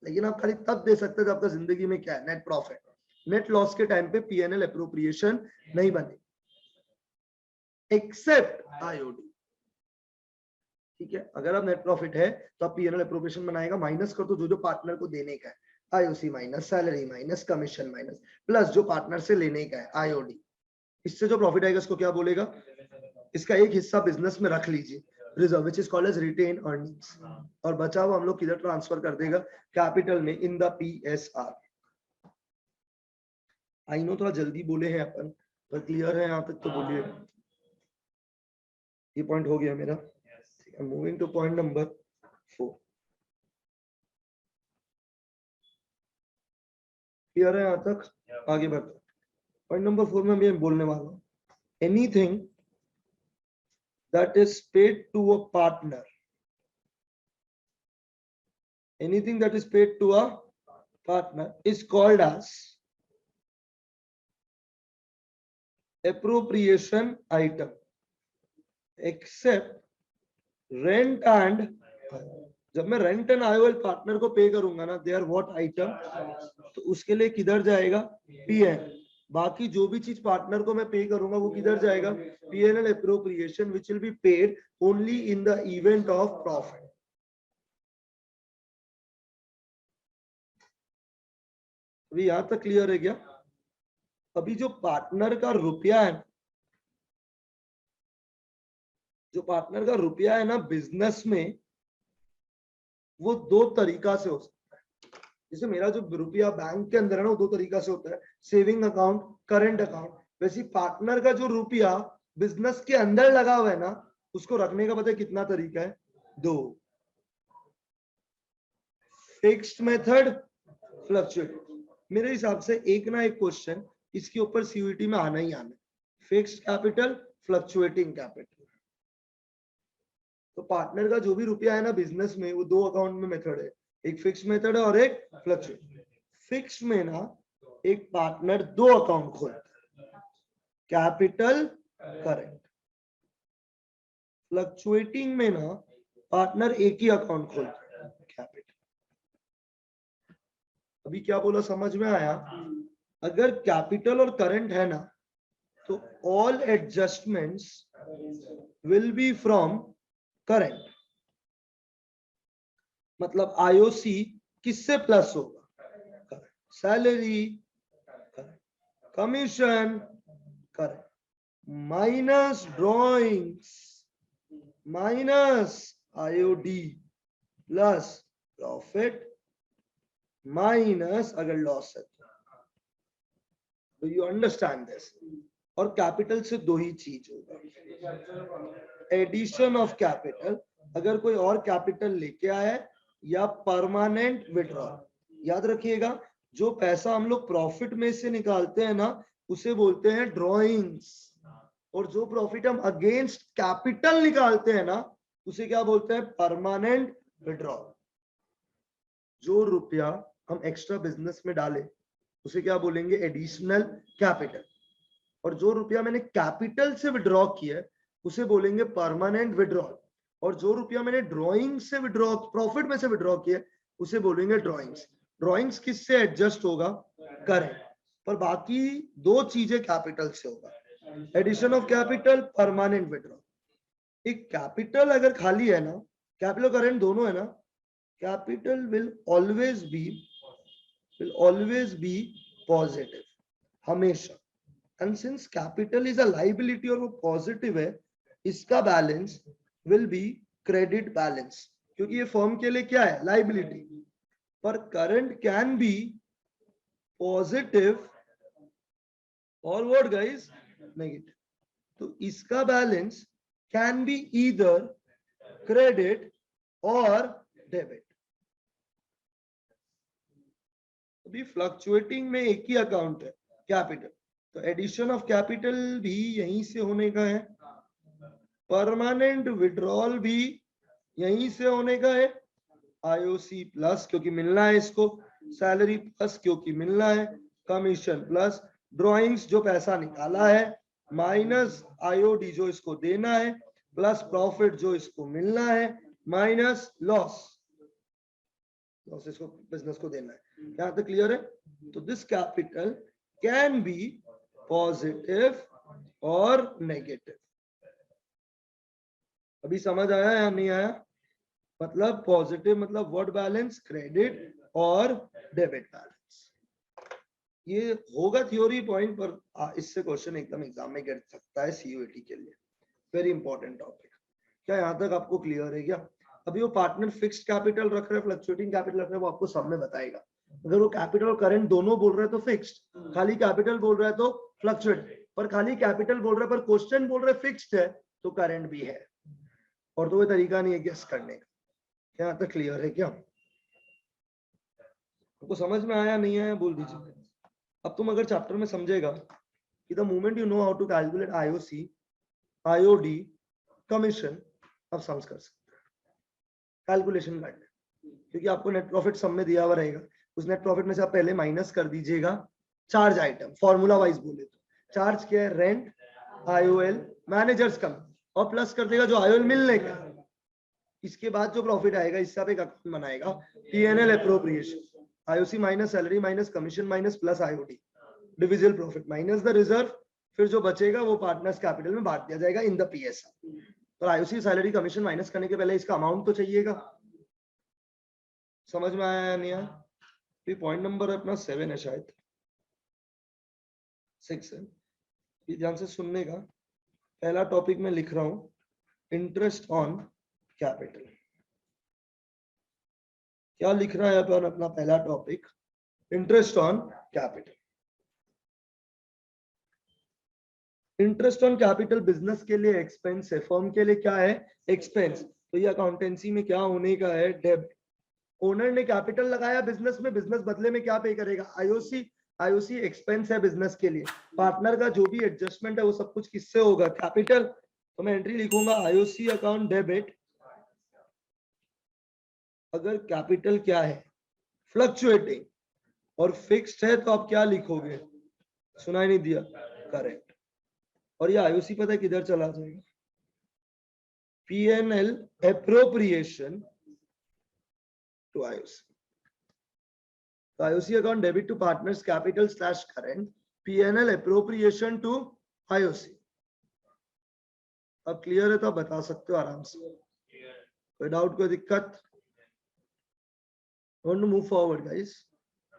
लेकिन आप खाली तब दे सकते हैं जब आपका जिंदगी में क्या है नेट प्रॉफिट। नेट लॉस के टाइम पे P&L एप्रोप्रिएशन नहीं बने एक्सेप्ट IOD, ठीक है। अगर आप नेट प्रॉफिट है तो आप P&L एप्रोप्रिएशन बनाएगा, माइनस कर दो जो जो पार्टनर को देने का है, IOC minus salary minus commission minus plus जो पार्टनर से लेने का है IOD। इससे जो प्रॉफिट आएगा इसको क्या बोलेगा? इसका एक हिस्सा बिजनेस में रख लीजिए, reserve which is called as retained earnings, और बचा हुआ हम लोग किधर ट्रांसफर कर देगा? कैपिटल में इन द PSR। आई नो थोड़ा जल्दी बोले हैं अपन, पर क्लियर है यहाँ तक तो बोलिए। ये पॉइंट हो गया मेरा, moving two point number 4। Clear है यहाँ तक? आगे बढ़ते। पॉइंट नंबर 4 में मैं बोलने वाला हूँ, anything that is paid to a partner, anything that is paid to a partner is called as appropriation item except rent and, जब मैं रेंट एंड IOL पार्टनर को पे करूंगा ना, दे आर व्हाट आइटम, तो उसके लिए किधर जाएगा? P&L। बाकी जो भी चीज पार्टनर को मैं पे करूंगा वो किधर जाएगा? P&L appropriation which will be paid only in the event of profit। अभी यहां तक क्लियर है क्या? अभी जो पार्टनर का रुपया है, जो पार्टनर का रुपया है ना बिजनेस में, वो 2 तरीका से हो सकता है। जैसे मेरा जो रुपया बैंक के अंदर है ना वो 2 तरीका से होता है, सेविंग अकाउंट, करंट अकाउंट। वैसे पार्टनर का जो रुपया बिजनेस के अंदर लगा हुआ है ना उसको रखने का पता है कितना तरीका है? 2। Fixed method, fluctuate. मेरे हिसाब से एक ना एक क्वेश्चन इसके ऊपर CUET में आना ही आना, फिक्स्ड कैपिटल, फ्लक्चुएटिंग कैपिटल। तो पार्टनर का जो भी रुपया है ना बिजनेस में वो 2 अकाउंट में मेथड है, एक फिक्स्ड मेथड है और एक फ्लक्चुएट। फिक्स्ड में ना एक पार्टनर 2 अकाउंट खोलता है, कैपिटल, करंट। फ्लक्चुएटिंग में ना पार्टनर एक ही अकाउंट खोलता है, कैपिटल। अभी क्या बोला समझ में आया? अगर कैपिटल और करंट है ना तो all adjustments will be from current. मतलब IOC किससे प्लस होगा? Salary, commission, current minus drawings minus IOD plus profit minus अगर लॉस है तो यू अंडरस्टैंड दिस। और कैपिटल से दो ही चीज होगा, एडिशन ऑफ कैपिटल, अगर कोई और कैपिटल लेके आया है, या परमानेंट विड्रॉल। याद रखिएगा, जो पैसा हम लोग प्रॉफिट में से निकालते हैं ना, उसे बोलते हैं ड्रॉइंग्स, और जो प्रॉफिट हम अगेंस्ट कैपिटल निकालते हैं ना, उसे क्या बोलते हैं, परमानेंट विड्रॉल। जो रुपया हम एक्स्ट्रा बिजनेस में डाले उसे क्या बोलेंगे, एडिशनल कैपिटल, और जो रुपया मैंने कैपिटल से विड्रॉ किया है उसे बोलेंगे परमानेंट विड्रॉल, और जो रुपया मैंने ड्रॉइंग से विड्रॉ, प्रॉफिट में से विड्रॉ किया उसे बोलेंगे ड्रॉइंग्स। ड्रॉइंग्स किससे एडजस्ट होगा, करेंट, पर बाकी दो चीजें कैपिटल से होगा, addition of capital, permanent withdrawal. एक कैपिटल अगर खाली है ना, कैपिटल करेंट दोनों है ना, capital will always be positive हमेशा, and since capital is a liability और वो पॉजिटिव है, इसका balance will be credit balance, क्योंकि ये फर्म के लिए क्या है, लाइबिलिटी। पर करंट कैन बी पॉजिटिव और व्हाट गाइस, नेगेटिव। तो इसका balance can be either credit और डेबिट। अभी फ्लक्चुएटिंग में एक ही अकाउंट है, कैपिटल, तो एडिशन ऑफ कैपिटल भी यहीं से होने का है, परमानेंट विड्रॉल भी यहीं से होने का है, आईओसी प्लस क्योंकि मिलना है इसको, सैलरी प्लस क्योंकि मिलना है, कमीशन प्लस ड्रॉइंग्स जो पैसा निकाला है, माइनस आईओडी जो इसको देना है, प्लस प्रॉफिट जो इसको मिलना है, माइनस लॉस इसको बिजनेस को देना है। यहाँ तक क्लियर है? तो this capital can be positive और नेगेटिव। अभी समझ आया या नहीं आया? मतलब पॉजिटिव मतलब व्हाट बैलेंस, क्रेडिट और डेबिट बैलेंस। ये होगा थ्योरी पॉइंट, पर इससे क्वेश्चन एकदम एग्जाम में गिर सकता है सीयूईटी के लिए। Very important topic. क्या यहाँ तक आपको क्लियर है क्या? अभी वो पार्टनर फिक्स्ड कैपिटल रख रहे हैं, फ्लक्चुएटिंग कैपिटल रख रहे हैं, वो आपको सब में बताएगा। अगर वो कैपिटल और करंट दोनों बोल रहे हैं तो फिक्स्ड, खाली कैपिटल बोल रहा है तो फ्लक्चुएट, पर खाली कैपिटल बोल रहा है पर क्वेश्चन बोल रहे हैं फिक्स्ड है तो करंट भी है। और तो वो तरीका नहीं है गेस करने का। क्या यहाँ तक क्लियर है क्या? आपको समझ में आया नहीं आया बोल दीजिए। अब तुम अगर चैप्टर में समझेगा कि the moment you know how to calculate IOC, IOD, commission, आप समझ कर सकते हैं कैलकुलेशन करना, क्योंकि आपको नेट प्रॉफिट सब में दिया हुआ रहेगा। उस नेट प्रॉफिट में से आप पहले माइनस कर दीजिएगा चार्ज आइटम, फॉर्मूला वाइज बोले तो चार्ज क्या है, रेंट, आईओएल, मैनेजर्स कम, और प्लस कर देगा जो आईओएल मिलने का। इसके बाद जो प्रॉफिट आएगा इससे आप एक अकाउंट बनाएगा, PNL appropriation, IOC minus salary minus commission minus plus IOD, divisible profit minus the reserve, फिर जो बचेगा वो पार्टनर्स कैपिटल में बांट दिया जाएगा इन द पीएसआर। तो आईओसी सैलरी कमीशन माइनस करने के पहले इसका अमाउंट तो चाहिएगा। समझ में आया या नहीं आया? पॉइंट नंबर अपना 7 है शायद, 6 है। ये ध्यान से सुनने का। पहला टॉपिक मैं लिख रहा हूं, इंटरेस्ट ऑन कैपिटल। क्या लिख रहा है अपन अपना पहला topic, interest on capital. Interest on capital business के लिए एक्सपेंस है, फर्म के लिए क्या है, एक्सपेंस। तो ये अकाउंटेंसी में क्या होने का है, डेबिट। ओनर ने कैपिटल लगाया बिजनेस में, बिजनेस बदले में क्या पे करेगा, आईओसी। आईओसी एक्सपेंस है बिजनेस के लिए। पार्टनर का जो भी एडजस्टमेंट है वो सब कुछ किससे होगा, कैपिटल। तो मैं एंट्री लिखूंगा आईओसी अकाउंट डेबिट। अगर कैपिटल क्या है, फ्लक्चुएटिंग, और फिक्स्ड है तो आप क्या लिखोगे, सुनाई नहीं दिया, करेक्ट। और ये आईओसी पता है किधर चला जाएगा, पीएनएल एप्रोप्रिएशन टू आईओसी। तो IOC account debit to partners capital slash current, PNL appropriation to IOC. अब क्लियर है तो आप बता सकते हो आराम से, कोई डाउट, कोई दिक्कत? Want to move forward guys?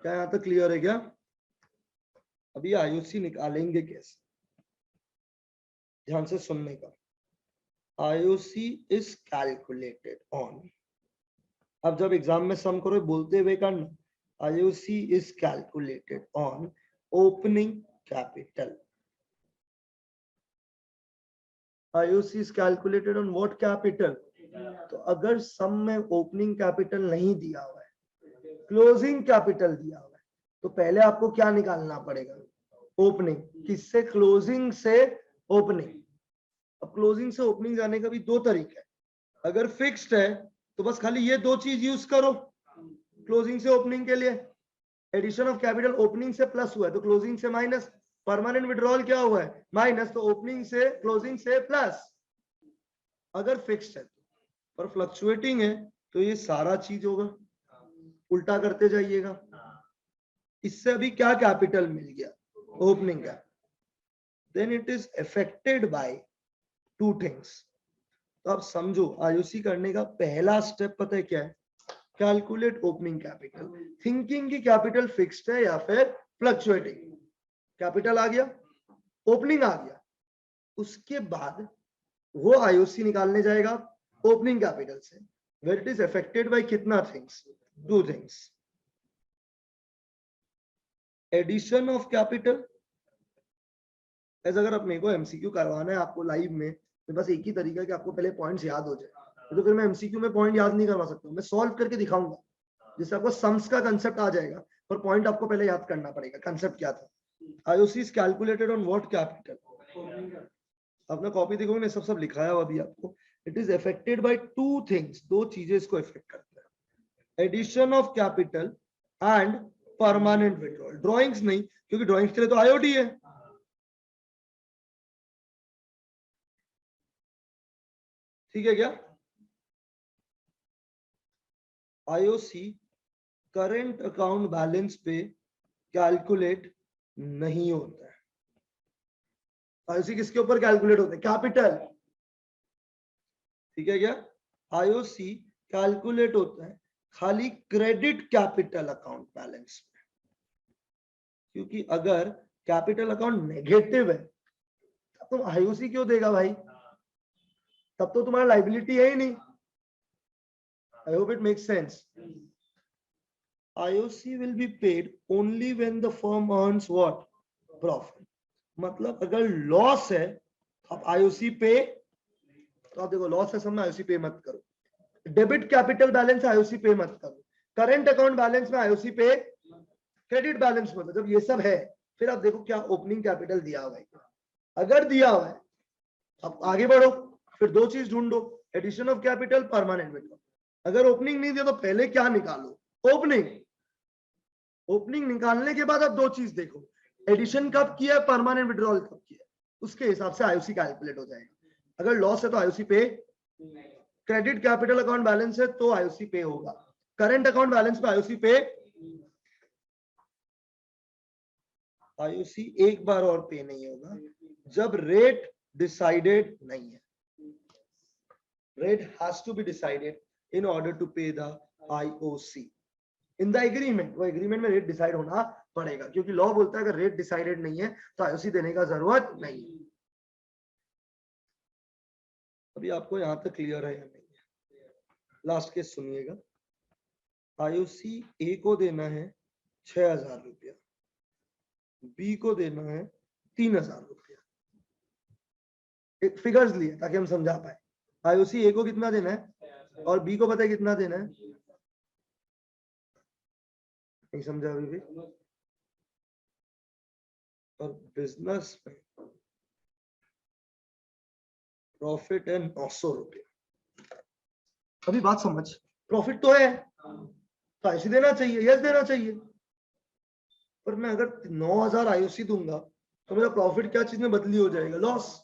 क्या यहाँ तक क्लियर है क्या? अभी आईओसी निकालेंगे कैसे? ध्यान से सुनने का। IOC इज कैलकुलेटेड ऑन, अब जब एग्जाम में सम करो बोलते हुए करना, IOC is calculated on opening capital. IOC is calculated on what capital? तो अगर सम में ओपनिंग कैपिटल नहीं दिया हुआ है, क्लोजिंग कैपिटल दिया हुआ है, तो पहले आपको क्या निकालना पड़ेगा? ओपनिंग। किससे? क्लोजिंग से ओपनिंग। अब क्लोजिंग से ओपनिंग जाने का भी दो तरीका है। अगर फिक्स्ड है तो बस खाली ये दो चीज यूज करो क्लोजिंग से ओपनिंग के लिए। एडिशन ऑफ कैपिटल ओपनिंग से प्लस हुआ है तो क्लोजिंग से माइनस, परमानेंट विड्रॉल क्या हुआ है? माइनस, तो ओपनिंग से क्लोजिंग से प्लस। अगर फिक्स्ड है पर फ्लक्चुएटिंग है तो ये सारा चीज होगा, उल्टा करते जाइएगा। इससे अभी क्या कैपिटल मिल गया? ओपनिंग का। Then it is affected by two things. तो आप समझो IOC करने का पहला स्टेप पता है क्या है? कैलकुलेट ओपनिंग कैपिटल, थिंकिंग की कैपिटल फिक्स्ड है या फिर फ्लक्चुएटिंग। कैपिटल आ गया, ओपनिंग आ गया, उसके बाद वो IOC निकालने जाएगा ओपनिंग कैपिटल से, where it is affected by कितना things? Two things. Addition of capital, ऐसा अगर आप मेरे को MCQ करवाना है आपको लाइव में, तो बस एक ही तरीका है कि आपको पहले पॉइंट्स याद हो जाए, तो फिर मैं MCQ में पॉइंट याद नहीं करवा सकता, मैं सॉल्व करके दिखाऊंगा जिससे आपको सम्स का कंसेप्ट आ जाएगा, पर पॉइंट आपको पहले याद करना पड़ेगा कंसेप्ट क्या था। IOC is calculated on what capital? अपना कॉपी देखोगे ना, सब लिखा है अभी आपको। It is affected by two things, दो चीजें इसको इफेक्ट करता है, addition of capital and permanent withdrawal. Drawings नहीं, क्योंकि ड्रॉइंग्स के लिए तो IOD है। ठीक है क्या? IOC करंट अकाउंट बैलेंस पे कैलकुलेट नहीं होता है। IOC किसके ऊपर कैलकुलेट होता है? कैपिटल। ठीक है क्या? IOC कैलकुलेट होता है खाली क्रेडिट कैपिटल अकाउंट बैलेंस में, क्योंकि अगर कैपिटल अकाउंट नेगेटिव है तब तुम IOC क्यों देगा भाई? तब तो तुम्हारा लाइबिलिटी है ही नहीं। I hope it makes sense. IOC will be paid only when the firm earns what? Profit. मतलब अगर लॉस है आप IOC पे, तो आप देखो लॉस है सब में IOC पे मत करो। डेबिट कैपिटल बैलेंस IOC पे मत करो। करंट अकाउंट बैलेंस में IOC पे, क्रेडिट बैलेंस में। जब ये सब है फिर आप देखो क्या ओपनिंग कैपिटल दिया हुआ है। अगर दिया हुआ है आप आगे बढ़ो, फिर दो चीज ढूंढो, addition of capital, permanent withdrawal. अगर ओपनिंग नहीं दिया तो पहले क्या निकालो? ओपनिंग। ओपनिंग निकालने के बाद आप दो चीज देखो, एडिशन कब किया, परमानेंट विड्रॉल कब किया, उसके हिसाब से IOC कैलकुलेट हो जाएगा। अगर लॉस है तो IOC पे, क्रेडिट कैपिटल अकाउंट बैलेंस है तो IOC पे होगा, करंट अकाउंट बैलेंस पे IOC पे। IOC एक बार और पे नहीं होगा जब रेट डिसाइडेड नहीं है। Rate has to be decided in order to pay the IOC. In the agreement, वो एग्रीमेंट में रेट डिसाइड होना पड़ेगा, क्योंकि लॉ बोलता है अगर रेट डिसाइडेड नहीं है तो IOC देने का जरूरत नहीं है। अभी आपको यहां तक क्लियर है या नहीं है? लास्ट केस सुनिएगा। IOC A को देना है 6,000 रुपया, B को देना है 3,000 रुपया। एक फिगर्स लिए ताकि हम समझा पाए। IOC A को कितना देना है और B को पता है कितना देना है? नहीं समझा अभी भी? और बिजनेस में प्रॉफिट है 900 रुपया। अभी बात समझ, प्रॉफिट तो है तो IOC देना चाहिए, यस देना चाहिए, पर मैं अगर 9,000 IOC दूंगा तो मेरा प्रॉफिट क्या चीज में बदली हो जाएगा? लॉस।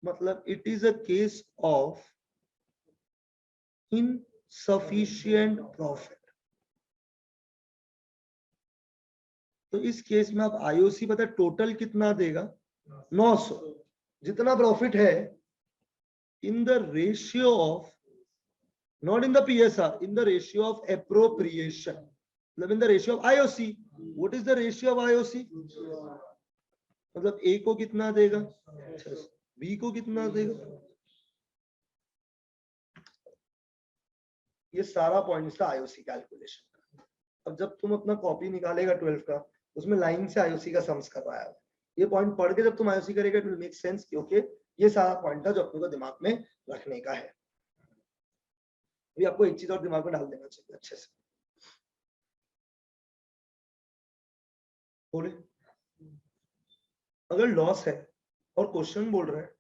मतलब it is a case of insufficient profit. तो इस केस में आप IOC पता टोटल कितना देगा? 900, जितना प्रॉफिट है in the ratio of, not in the PSR, in the ratio of appropriation, मतलब in the ratio of IOC। What is the ratio of IOC? मतलब A को कितना देगा? 600, v को कितना देगा, ये सारा पॉइंट्स था आईओसी कैलकुलेशन का। अब जब तुम अपना कॉपी निकालेगा 12 का, उसमें लाइन से आईओसी का सम्स करवाया है, ये पॉइंट पढ़ के जब तुम आईओसी करेगा इट विल मेक सेंस, क्योंकि ये सारा पॉइंट था जो अपने को दिमाग में रखने का है। अभी आपको एक चीज और दिमाग में डाल देना चाहिए अच्छे से, बोले अगर लॉस है और क्वेश्चन बोल रहा है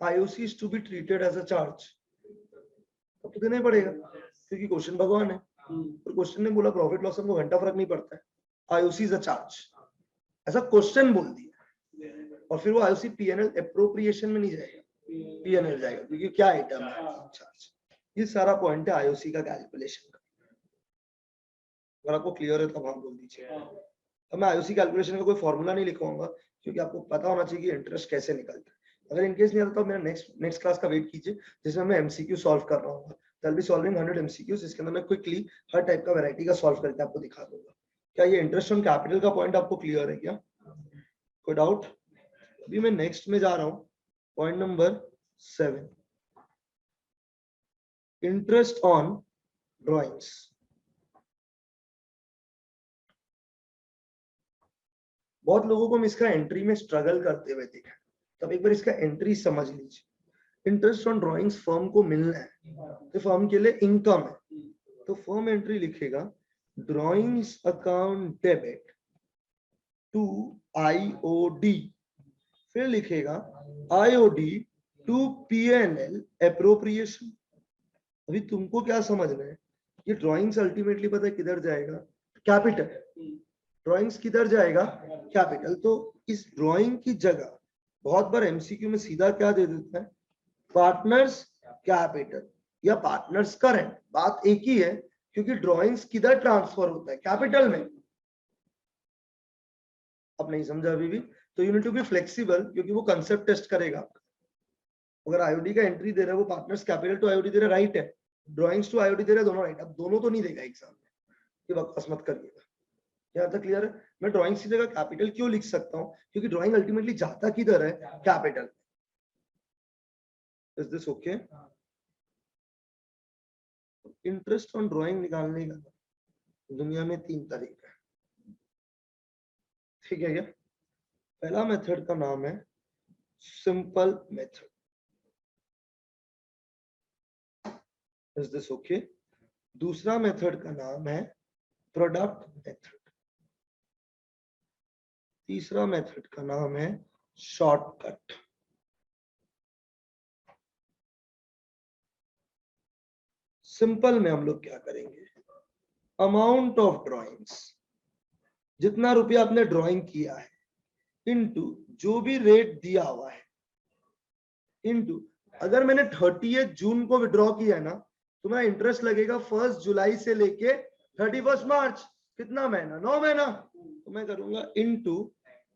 IOC is to be treated as a charge, तब तो देना ही पड़ेगा, क्योंकि क्वेश्चन भगवान है। और क्वेश्चन ने बोला प्रॉफिट लॉस हमको घंटा फर्क नहीं पड़ता है, आईओसी इज अ चार्ज, ऐसा क्वेश्चन बोल दिया। और फिर वो आईओसी पीएनएल एप्रोप्रिएशन में नहीं जाएगा, पीएनएल जाएगा, क्योंकि क्या आइटम है, चार्ज। ये सारा पॉइंट है आईओसी का कैलकुलेशन का। अगर आपको क्लियर है तो आप बोल दीजिए। अब मैं आईओसी कैलकुलेशन का कोई फॉर्मूला नहीं लिखवाऊंगा, क्योंकि आपको पता होना चाहिए कि इंटरेस्ट कैसे निकलता है। अगर इनकेस नहीं आता तो मेरा नेक्स्ट क्लास का वेट कीजिए, जिसमें मैं एमसीक्यू सॉल्व कर रहा हूँ। I will be solving 100 MCQs, इसके अंदर मैं क्विकली हर टाइप का वैरायटी का सॉल्व करके आपको दिखा दूंगा। क्या ये इंटरेस्ट ऑन कैपिटल का पॉइंट आपको क्लियर है क्या, कोई डाउट? अभी मैं नेक्स्ट में जा रहा हूँ, point number 7, interest on drawings. बहुत लोगों को हम इसका एंट्री में स्ट्रगल करते हुए देखा, तब एक बार इसका एंट्री समझ लीजिए। इंटरेस्ट ऑन ड्रॉइंग्स फर्म को मिलना है, तो फर्म के लिए इनकम है, तो फर्म एंट्री लिखेगा drawings account debit to IOD, फिर लिखेगा आईओडी टू पीएनएल एप्रोप्रिएशन। अभी तुमको क्या समझना है, ये ड्रॉइंग्स अल्टीमेटली पता है किधर जाएगा, कैपिटल। ड्रॉइंग्स किधर जाएगा, कैपिटल। तो इस ड्रॉइंग की जगह बहुत बार एमसीक्यू में सीधा क्या दे देता है, पार्टनर्स कैपिटल या पार्टनर्स करंट। बात एक ही है, क्योंकि ड्रॉइंग्स किधर ट्रांसफर होता है, कैपिटल में। अब नहीं समझा अभी भी, तो you need to be flexible, क्योंकि वो कंसेप्ट टेस्ट करेगा। अगर आईओडी का एंट्री दे रहा है वो पार्टनर्स कैपिटल टू आईओडी दे रहा है, राइट है, ड्रॉइंग्स टू आईओडी दे रहा है, दोनों राइट। अब दोनों तो नहीं देगा एग्जाम में, ये बकवास मत करिएगा। यहाँ तक क्लियर है? मैं ड्राइंग की जगह कैपिटल क्यों लिख सकता हूँ, क्योंकि ड्राइंग अल्टीमेटली जाता किधर है, capital. Is this okay? Interest on drawing निकालने का दुनिया में 3 तरीका है, ठीक है क्या? पहला मेथड का नाम है simple method, is this okay? दूसरा मेथड का नाम है प्रोडक्ट मेथड, तीसरा मेथड का नाम है शॉर्टकट। सिंपल में हम लोग क्या करेंगे, अमाउंट ऑफ ड्राइंग्स, जितना रुपया आपने ड्राइंग किया है, इनटू जो भी रेट दिया हुआ है, इनटू अगर मैंने 30 जून को विड्रॉ किया है ना, तो मेरा इंटरेस्ट लगेगा 1 जुलाई से लेके 31 मार्च। कितना महीना, 9 महीना। तो मैं करूंगा into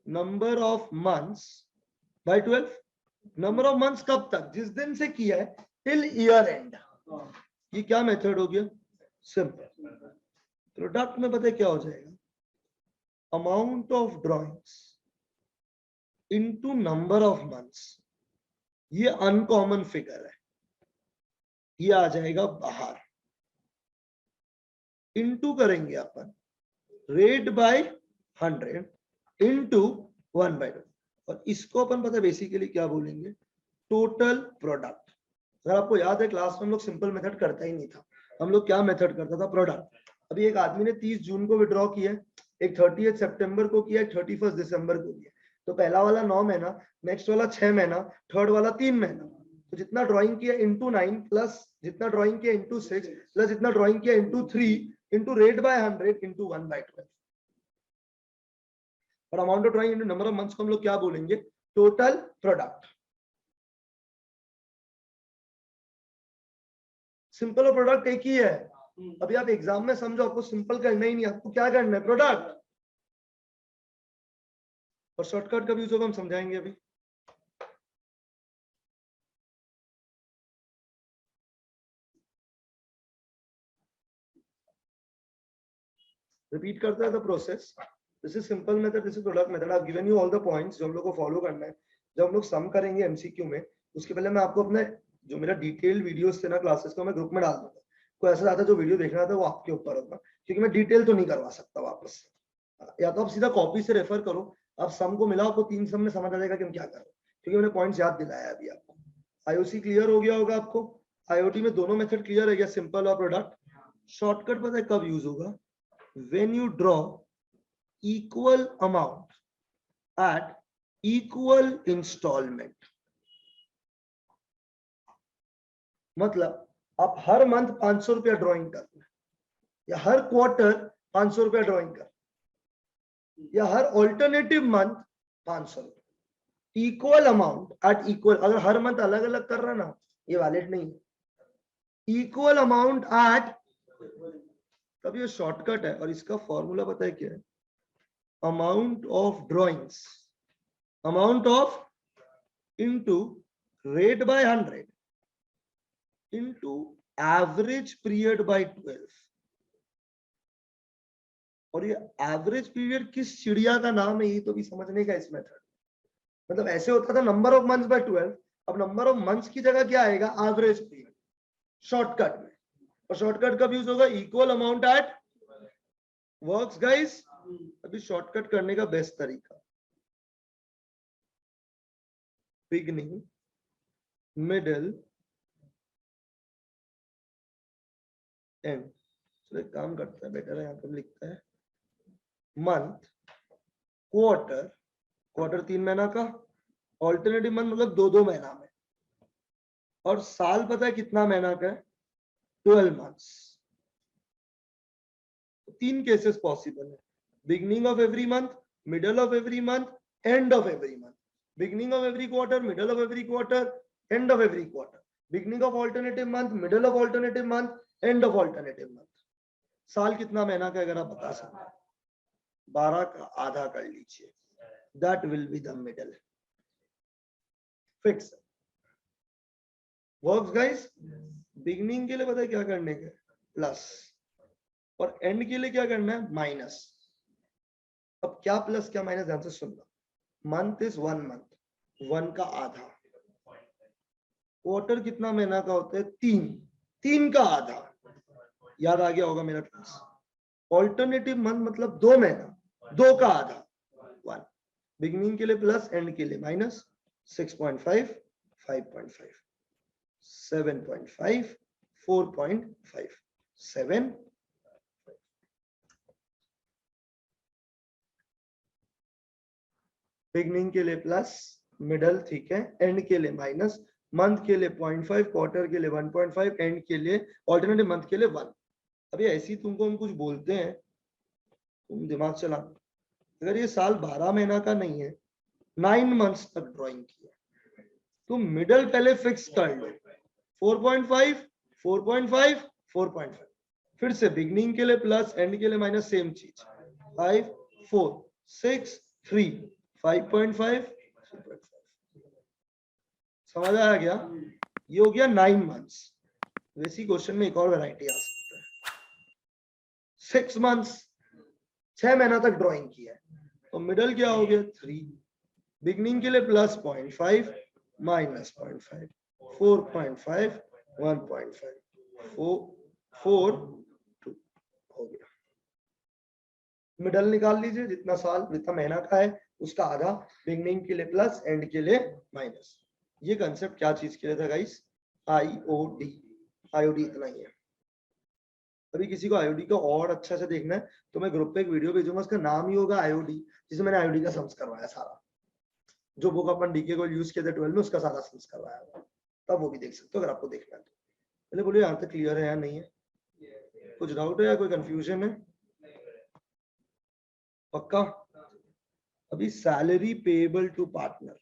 number of months by 12। Number of months कब तक, जिस दिन से किया है, टिल ईयर एंड। ये क्या मेथड हो गया, सिंपल। प्रोडक्ट में पता है क्या हो जाएगा, amount of drawings into number of months. ये अनकॉमन फिगर है, ये आ जाएगा बाहर। इनटू करेंगे अपन रेट बाय 100 इनटू 1/2, और इसको अपन पता है बेसिकली क्या बोलेंगे, टोटल प्रोडक्ट। अगर आपको याद है क्लास में हम लोग सिंपल मेथड करता ही नहीं था, हम लोग क्या मेथड करता था, प्रोडक्ट। अभी एक आदमी ने 30 जून को विड्रॉ किया, एक 30 सितंबर को किया, एक 31 दिसंबर को किया। तो पहला वाला 9 महीना, नेक्स्ट वाला 6 महीना, थर्ड वाला 3 महीना। तो जितना ड्राइंग किया इंटू 9 प्लस जितना ड्राइंग किया इंटू 6 प्लस जितना ड्राइंग किया into 3 into rate by 100 into 1/12। और amount of drawing into number of months को हम लोग क्या बोलेंगे, टोटल प्रोडक्ट। सिंपल और प्रोडक्ट एक ही है। अभी आप एग्जाम में समझो, आपको सिंपल करना ही नहीं, आपको क्या करना है, प्रोडक्ट। और शॉर्टकट का यूज होगा, हम समझाएंगे अभी। रिपीट करते हैं the process. This is simple method, this is product method. I have given you all the points जो हम लोग को फॉलो करना है। जब हम लोग सम करेंगे एमसीक्यू में, उसके पहले मैं आपको अपने जो मेरा डिटेल वीडियोस थे ना क्लासेस को मैं ग्रुप में डाल दूंगा। कोई ऐसा आता है जो वीडियो देखना था वो आपके ऊपर होगा, क्योंकि मैं डिटेल तो नहीं करवा सकता वापस से। या तो आप सीधा कॉपी से रेफर करो, आप सम को मिलाओ, आपको 3 सम में समझ आ जाएगा कि हम क्या कर रहे हैं, क्योंकि मैंने पॉइंट्स याद दिलाया अभी आपको। आईओसी क्लियर हो गया होगा आपको। आईओटी में दोनों मेथड क्लियर है क्या, सिंपल और प्रोडक्ट। शॉर्टकट पता है कब यूज होगा, when you draw equal amount at equal instalment. मतलब आप हर मंथ 500 रुपया ड्रॉइंग कर, या हर क्वार्टर 500 रुपया ड्रॉइंग कर, या हर ऑल्टरनेटिव मंथ 500 रुपया, इक्वल अमाउंट एट इक्वल। अगर हर मंथ अलग अलग कर रहा ना, ये वैलिड नहीं है। इक्वल अमाउंट एट, तब ये शॉर्टकट है, और इसका फॉर्मूला पता है क्या है, amount of drawings, amount of into rate by 100 into average period by 12। और ये एवरेज पीरियड किस चिड़िया का नाम है, ये तो भी समझने का इस मेथड। मतलब ऐसे होता था नंबर ऑफ मंथ्स बाय 12, अब नंबर ऑफ मंथ्स की जगह क्या आएगा, एवरेज पीरियड, शॉर्टकट में। और शॉर्टकट कब यूज होगा, equal amount eight works guys. अभी शॉर्टकट करने का बेस्ट तरीका, बिगनिंग, मिडिल, एंड। तो एक काम करता है, बेटर है यहाँ पर लिखता है मंथ, क्वार्टर, क्वार्टर 3 महीना का, ऑल्टरनेटिव मंथ मतलब 2-2 महीना में, और साल पता है कितना महीना का है, 12 मंथ्स। 3 केसेस पॉसिबल है, beginning of every month, middle of every month, end of every month. Beginning of every quarter, middle of every quarter, end of every quarter. Beginning of alternative month, middle of alternative month, end of alternative month. साल कितना महीना का अगर आप बता सकते हैं, 12 का आधा कर लीजिए, that will be the middle. Fix works guys. Beginning के लिए पता है क्या करने का, प्लस, और एंड के लिए क्या करना है, माइनस। अब क्या प्लस क्या माइनस, ध्यान से सुनना। मंथ इज 1 मंथ, 1 का आधा। क्वार्टर कितना महीना का होता है, 3, 3 का आधा, याद आ गया होगा मेरा क्लास। ऑल्टरनेटिव मंथ मतलब 2 महीना, 2 का आधा, 1। बिगिनिंग के लिए प्लस, एंड के लिए माइनस। 6.5, 5.5, 7.5, 4.5, 7। बिगिनिंग के लिए प्लस, मिडल ठीक है, एंड के लिए माइनस, मंथ के लिए 0.5, क्वार्टर के लिए 1.5, एंड के लिए ऑल्टरनेटिव मंथ के लिए 1। अभी ऐसी तुमको हम कुछ बोलते हैं, तुम दिमाग चला। अगर ये साल 12 महीना का नहीं है, 9 मंथ्स तक ड्राइंग किया, तुम मिडल पहले फिक्स कर लो, 4.5, 4.5, 4.5। फिर से बिगिनिंग के लिए प्लस, एंड के लिए माइनस, सेम चीज, 5, 4, 6, 3, 5.5, 3.5। समझ आया क्या, ये हो गया 9 मंथ्स। वैसी क्वेश्चन में एक और वैरायटी आ सकता है, 6 मंथ्स, 6 महीना तक ड्राइंग किया है, तो मिडल क्या हो गया, 3। बिगिनिंग के लिए प्लस 0.5, माइनस 0.5, 4.5, 1.5, 4, 2 हो गया। मिडल निकाल लीजिए, जितना साल जितना महीना का है उसका आधा, बिगिनिंग के लिए प्लस, एंड के लिए माइनस। ये कंसेप्ट क्या चीज के लिए था गाइस, आईओडी। आईओडी इतना ही है। अभी किसी को आईओडी का और अच्छा से देखना है तो मैं ग्रुप पे एक वीडियो भेजूंगा, उसका नाम ही होगा आईओडी, जिसमें मैंने आईओडी का सम्स करवाया सारा, जो बुक अपन डीके को यूज किया था 12 में, उसका सारा सम्स करवाया हुआ, तब वो भी देख सकते हो अगर आपको देखना है तो। पहले बोलिए यहाँ तक क्लियर है या नहीं है, कुछ डाउट है या कोई कंफ्यूजन है, पक्का। अभी salary payable to partner,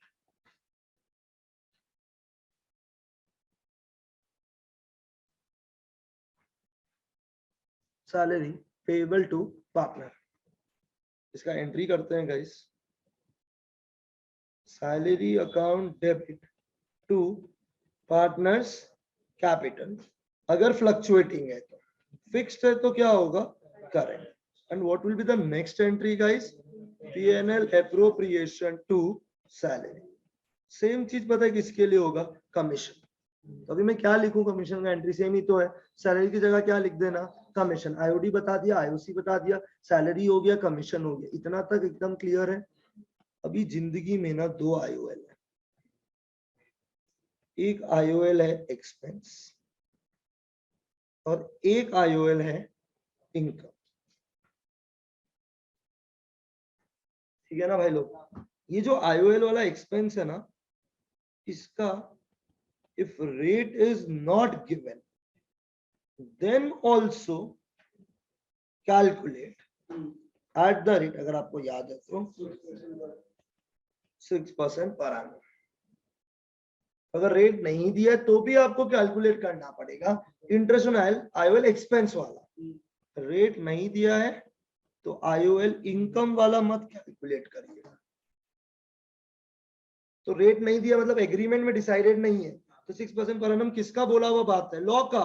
salary payable to partner, इसका एंट्री करते हैं guys. Salary account debit to partners capital, अगर फ्लक्चुएटिंग है तो, फिक्स्ड है तो क्या होगा, current. And what will be the next entry guys, P&L appropriation to salary, same चीज पता है किसके लिए होगा, कमीशन। तो अभी मैं क्या लिखूं, कमीशन का एंट्री सेम ही तो है, सैलरी की जगह क्या लिख देना, कमीशन। आईओडी बता दिया, आईओसी बता दिया, सैलरी हो गया, कमीशन हो गया, इतना तक एकदम क्लियर है। अभी जिंदगी में ना दो आईओएल है, एक आईओएल है एक्सपेंस और एक आईओएल है इनकम। ठीक है ना भाई लोग, ये जो आईओएल वाला एक्सपेंस है ना, इसका if rate is not given then also calculate at the rate, अगर आपको याद है तो 6% पर annum। अगर रेट नहीं दिया तो भी आपको कैलकुलेट करना पड़ेगा इंटरेस्ट ऑन आईओएल एक्सपेंस वाला। रेट नहीं दिया है तो आईओएल इनकम वाला मत कैलकुलेट करिएगा। तो रेट नहीं दिया मतलब एग्रीमेंट में डिसाइडेड नहीं है, तो 6% पर एनम किसका बोला हुआ बात है, लॉ का।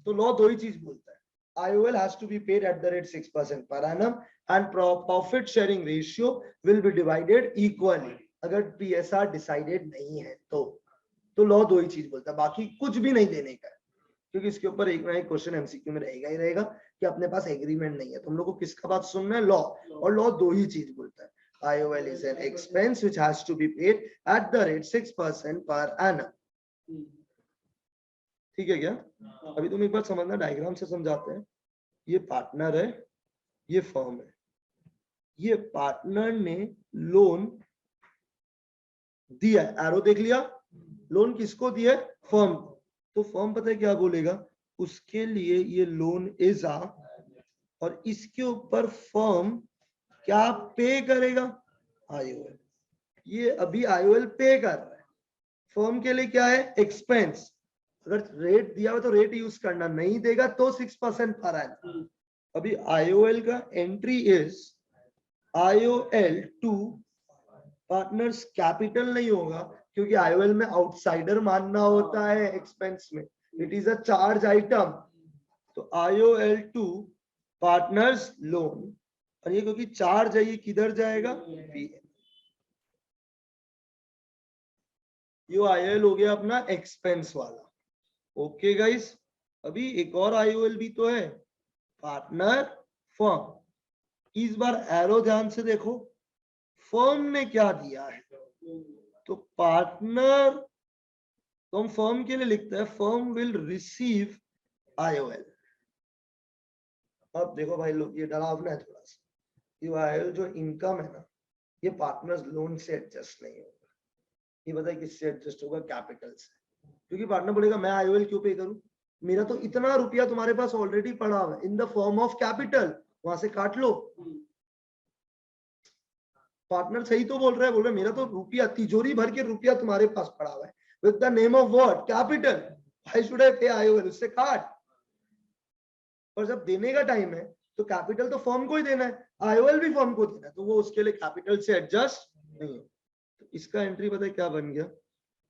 तो लॉ दो ही चीज बोलता है, IOL has to be paid at the rate 6% per annum and profit sharing ratio will be divided equally। अगर PSR डिसाइडेड नहीं है तो लॉ दो ही चीज बोलता है, बाकी कुछ भी नहीं देने का है, क्योंकि इसके ऊपर एक ना एक क्वेश्चन एमसीक्यू में रहेगा ही रहेगा कि अपने पास एग्रीमेंट नहीं है। तो हम लोग को किसका बात सुनना है, लॉ। और लॉ दो ही चीज बोलता है, IOL is an expense which has to be paid at the rate 6% per annum। ठीक है क्या? अभी तुम एक बार समझना, डायग्राम से समझाते हैं। ये पार्टनर है, ये फर्म है। ये पार्टनर ने लोन दिया, एरो देख लिया, लोन किसको दिया, फर्म। तो फर्म पता है क्या बोलेगा, उसके लिए ये लोन इज आ, और इसके ऊपर फर्म क्या पे करेगा, आईओएल। ये अभी आईओएल पे कर रहा है, फर्म के लिए क्या है, एक्सपेंस। अगर रेट दिया हो तो रेट यूज करना, नहीं देगा तो 6% पर एनम। अभी आईओएल का entry is IOL to partners capital नहीं होगा, क्योंकि आईओएल में आउटसाइडर मानना होता है एक्सपेंस में, it is a charge item. तो आईओएल टू पार्टनर्स लोन, और ये क्योंकि चार्ज है ये किधर जाएगा, पीएन। ये आईओएल हो गया अपना एक्सपेंस वाला। ओके गाइस, अभी एक और आईओएल भी तो है, पार्टनर फर्म। इस बार एरो ध्यान से देखो, फर्म ने क्या दिया है, तो पार्टनर, तो हम फर्म के लिए लिखते हैं फर्म विल रिसीव आईओएल। अब देखो भाई लोग, ये डरावना है थोड़ा सा, ये आईओएल जो इनकम है ना, ये पार्टनर्स लोन से एडजस्ट नहीं होगा। ये बताए किससे एडजस्ट होगा, कैपिटल से। क्योंकि पार्टनर बोलेगा मैं आईओएल क्यों पे करूं, मेरा तो इतना रुपया तुम्हारे पास ऑलरेडी पड़ा हुआ है in the form of capital, वहां से काट लो। पार्टनर सही तो बोल रहा है, बोल रहे मेरा तो रुपया, तिजोरी भर के रुपया तुम्हारे पास पड़ा हुआ है, with the name of what, capital. Why should I पे आईओएल, उससे काट। पर जब देने का टाइम है तो कैपिटल तो फर्म को ही देना है, आईओएल भी फर्म को देना है, तो वो उसके लिए कैपिटल से एडजस्ट नहीं है। तो इसका एंट्री पता है क्या बन गया,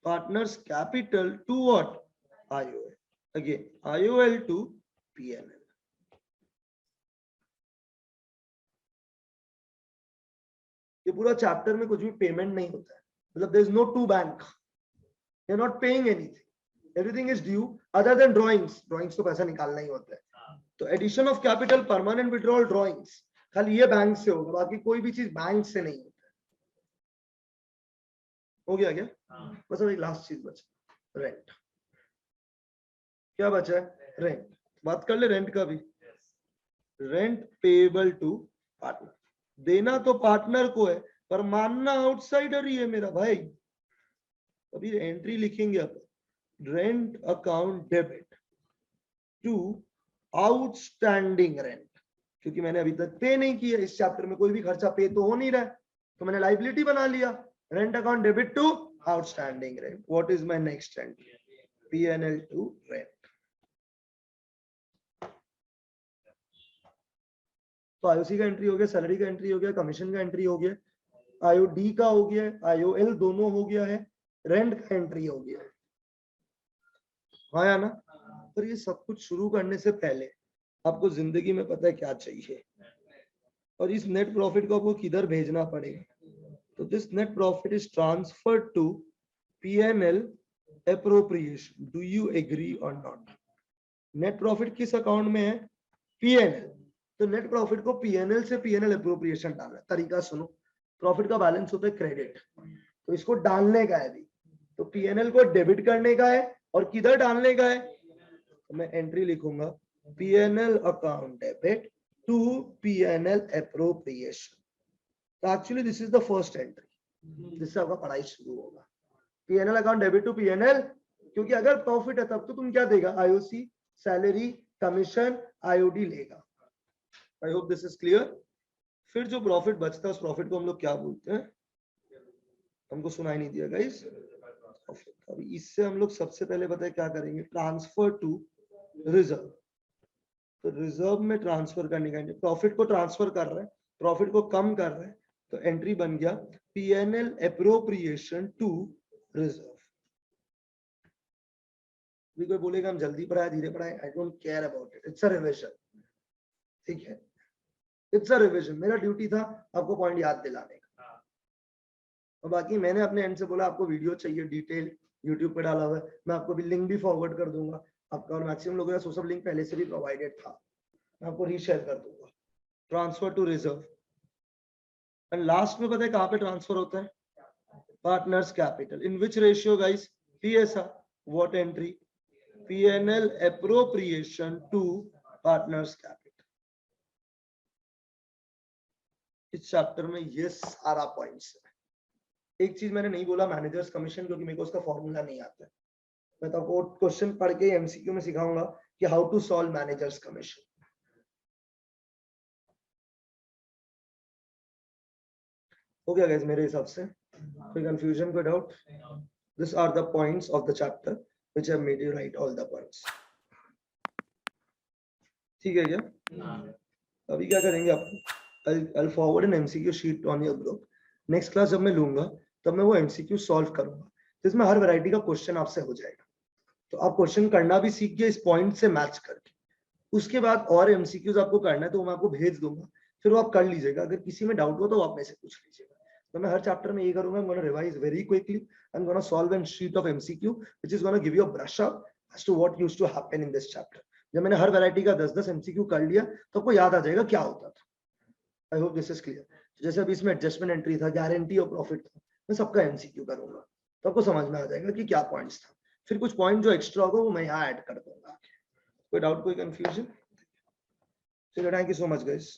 partners capital to what, IOL. Again IOL to PNL. ये पूरा चैप्टर में कुछ भी पेमेंट नहीं होता है, मतलब there is no to bank, you are not paying anything, everything is due other than drawings. Drawings तो पैसा निकालना ही होता है। तो addition of capital, permanent withdrawal, drawings, खाली ये बैंक से होगा, बाकी कोई भी चीज बैंक से नहीं होता है। हो गया क्या? बस अब एक लास्ट चीज बचा, रेंट। क्या बचा है, रेंट। बात कर ले रेंट का भी। रेंट पेएबल टू पार्टनर, देना तो पार्टनर को है पर मानना आउटसाइडर ही है मेरा भाई। अभी एंट्री लिखेंगे अपन, rent account debit to outstanding rent, क्योंकि मैंने अभी तक पे नहीं किया, इस चैप्टर में कोई भी खर्चा पे तो हो नहीं रहा है, तो मैंने लाइबिलिटी बना लिया। Rent account debit to outstanding rent. What is my next entry, PNL to rent. तो आईओसी का एंट्री हो गया, सैलरी का एंट्री हो गया, कमीशन का एंट्री हो गया, आईओडी का हो गया, आईओएल दोनों हो गया है, रेंट का एंट्री हो गया है। हाँ या ना? पर ये सब कुछ शुरू करने से पहले आपको जिंदगी में पता है क्या चाहिए, और इस नेट प्रॉफिट को आपको किधर भेजना पड़ेगा। तो this net profit is transferred to P&L appropriation, do you agree or not? Net profit किस अकाउंट में है? P&L. तो नेट प्रॉफिट को P&L से P&L अप्रोप्रिएशन डालना है। तरीका सुनो, प्रॉफिट का बैलेंस होता है क्रेडिट, तो इसको डालने का है भी, तो P&L को डेबिट करने का है और किधर डालने का है? तो मैं एंट्री लिखूंगा P&L account debit to P&L appropriation. तो actually this is the first entry, जिससे आपका पढ़ाई शुरू होगा। P&L account debit to P&L, क्योंकि अगर प्रॉफिट है तब तो तुम क्या देगा? IOC, सैलरी, कमीशन, IOD लेगा। I hope this is clear. फिर जो प्रॉफिट बचता है उस प्रॉफिट को हम लोग क्या बोलते हैं? हमको सुनाई नहीं दिया गाइस। अभी इससे हम लोग सबसे पहले पता है क्या करेंगे? Transfer to reserve. तो रिजर्व में ट्रांसफर करने का, प्रॉफिट को ट्रांसफर कर रहे हैं, प्रॉफिट को कम कर रहे हैं, तो एंट्री बन गया P&L अप्रोप्रिएशन टू रिजर्व। भी कोई बोलेगा हम जल्दी पढ़ाए धीरे पढ़ाए, I don't care about it, it's a revision. ठीक है, इट्स अ रिविजन। मेरा ड्यूटी था आपको पॉइंट याद दिलाने का, और बाकी मैंने अपने एंड से बोला आपको वीडियो चाहिए डिटेल, यूट्यूब पे डाला हुआ है, मैं आपको भी लिंक भी फॉरवर्ड कर दूंगा आपका, और मैक्सिमम लोगों का सोशल लिंक पहले से भी प्रोवाइडेड था, मैं आपको रीशेयर कर दूंगा। Transfer to reserve, and last में पता है कहां पे ट्रांसफर होता है? Partners capital. In which ratio guys? PSR। What entry? P&L appropriation to partners capital। इस चैप्टर में ये सारा पॉइंट्स है। एक चीज मैंने नहीं बोला, मैनेजर्स कमीशन, क्योंकि मेरे को उसका फॉर्मूला नहीं आता है। मैं तो आपको क्वेश्चन पढ़ के MCQ में सिखाऊंगा कि how to solve managers commission. हो गया गाइस मेरे हिसाब से? कोई कंफ्यूजन, कोई doubt? This are the points of the chapter which have made you write all the points. ठीक है क्या? अभी क्या करेंगे आप? I'll forward an MCQ sheet on your group. Next class जब मैं लूंगा तब मैं वो MCQ सॉल्व करूंगा, जिसमें हर वैरायटी का क्वेश्चन आपसे हो जाएगा। तो आप क्वेश्चन करना भी सीख गए इस पॉइंट से मैच करके। उसके बाद और MCQs आपको करना है तो मैं आपको भेज दूंगा, फिर वो आप कर लीजिएगा। अगर किसी में डाउट हो तो आप मेरे से पूछ लीजिएगा। तो मैं हर चैप्टर में ये करूंगा, I'm going to revise very quickly. I'm going to solve a sheet of MCQ which is going to give you a brush up as to what used to happen in this chapter. जब मैंने हर variety का 10-10 MCQ कर लिया तो आपको याद आ जाएगा क्या होता था। I hope this is clear. जैसे अभी इसमें एडजस्टमेंट एंट्री था, गारंटी और प्रॉफिट था, मैं सबका MCQ करूंगा तो आपको समझ में आ जाएगा कि क्या पॉइंट्स था। फिर कुछ पॉइंट जो एक्स्ट्रा होगा वो मैं यहाँ ऐड कर दूंगा। कोई डाउट, कोई कंफ्यूजन? चलो, thank you so much guys.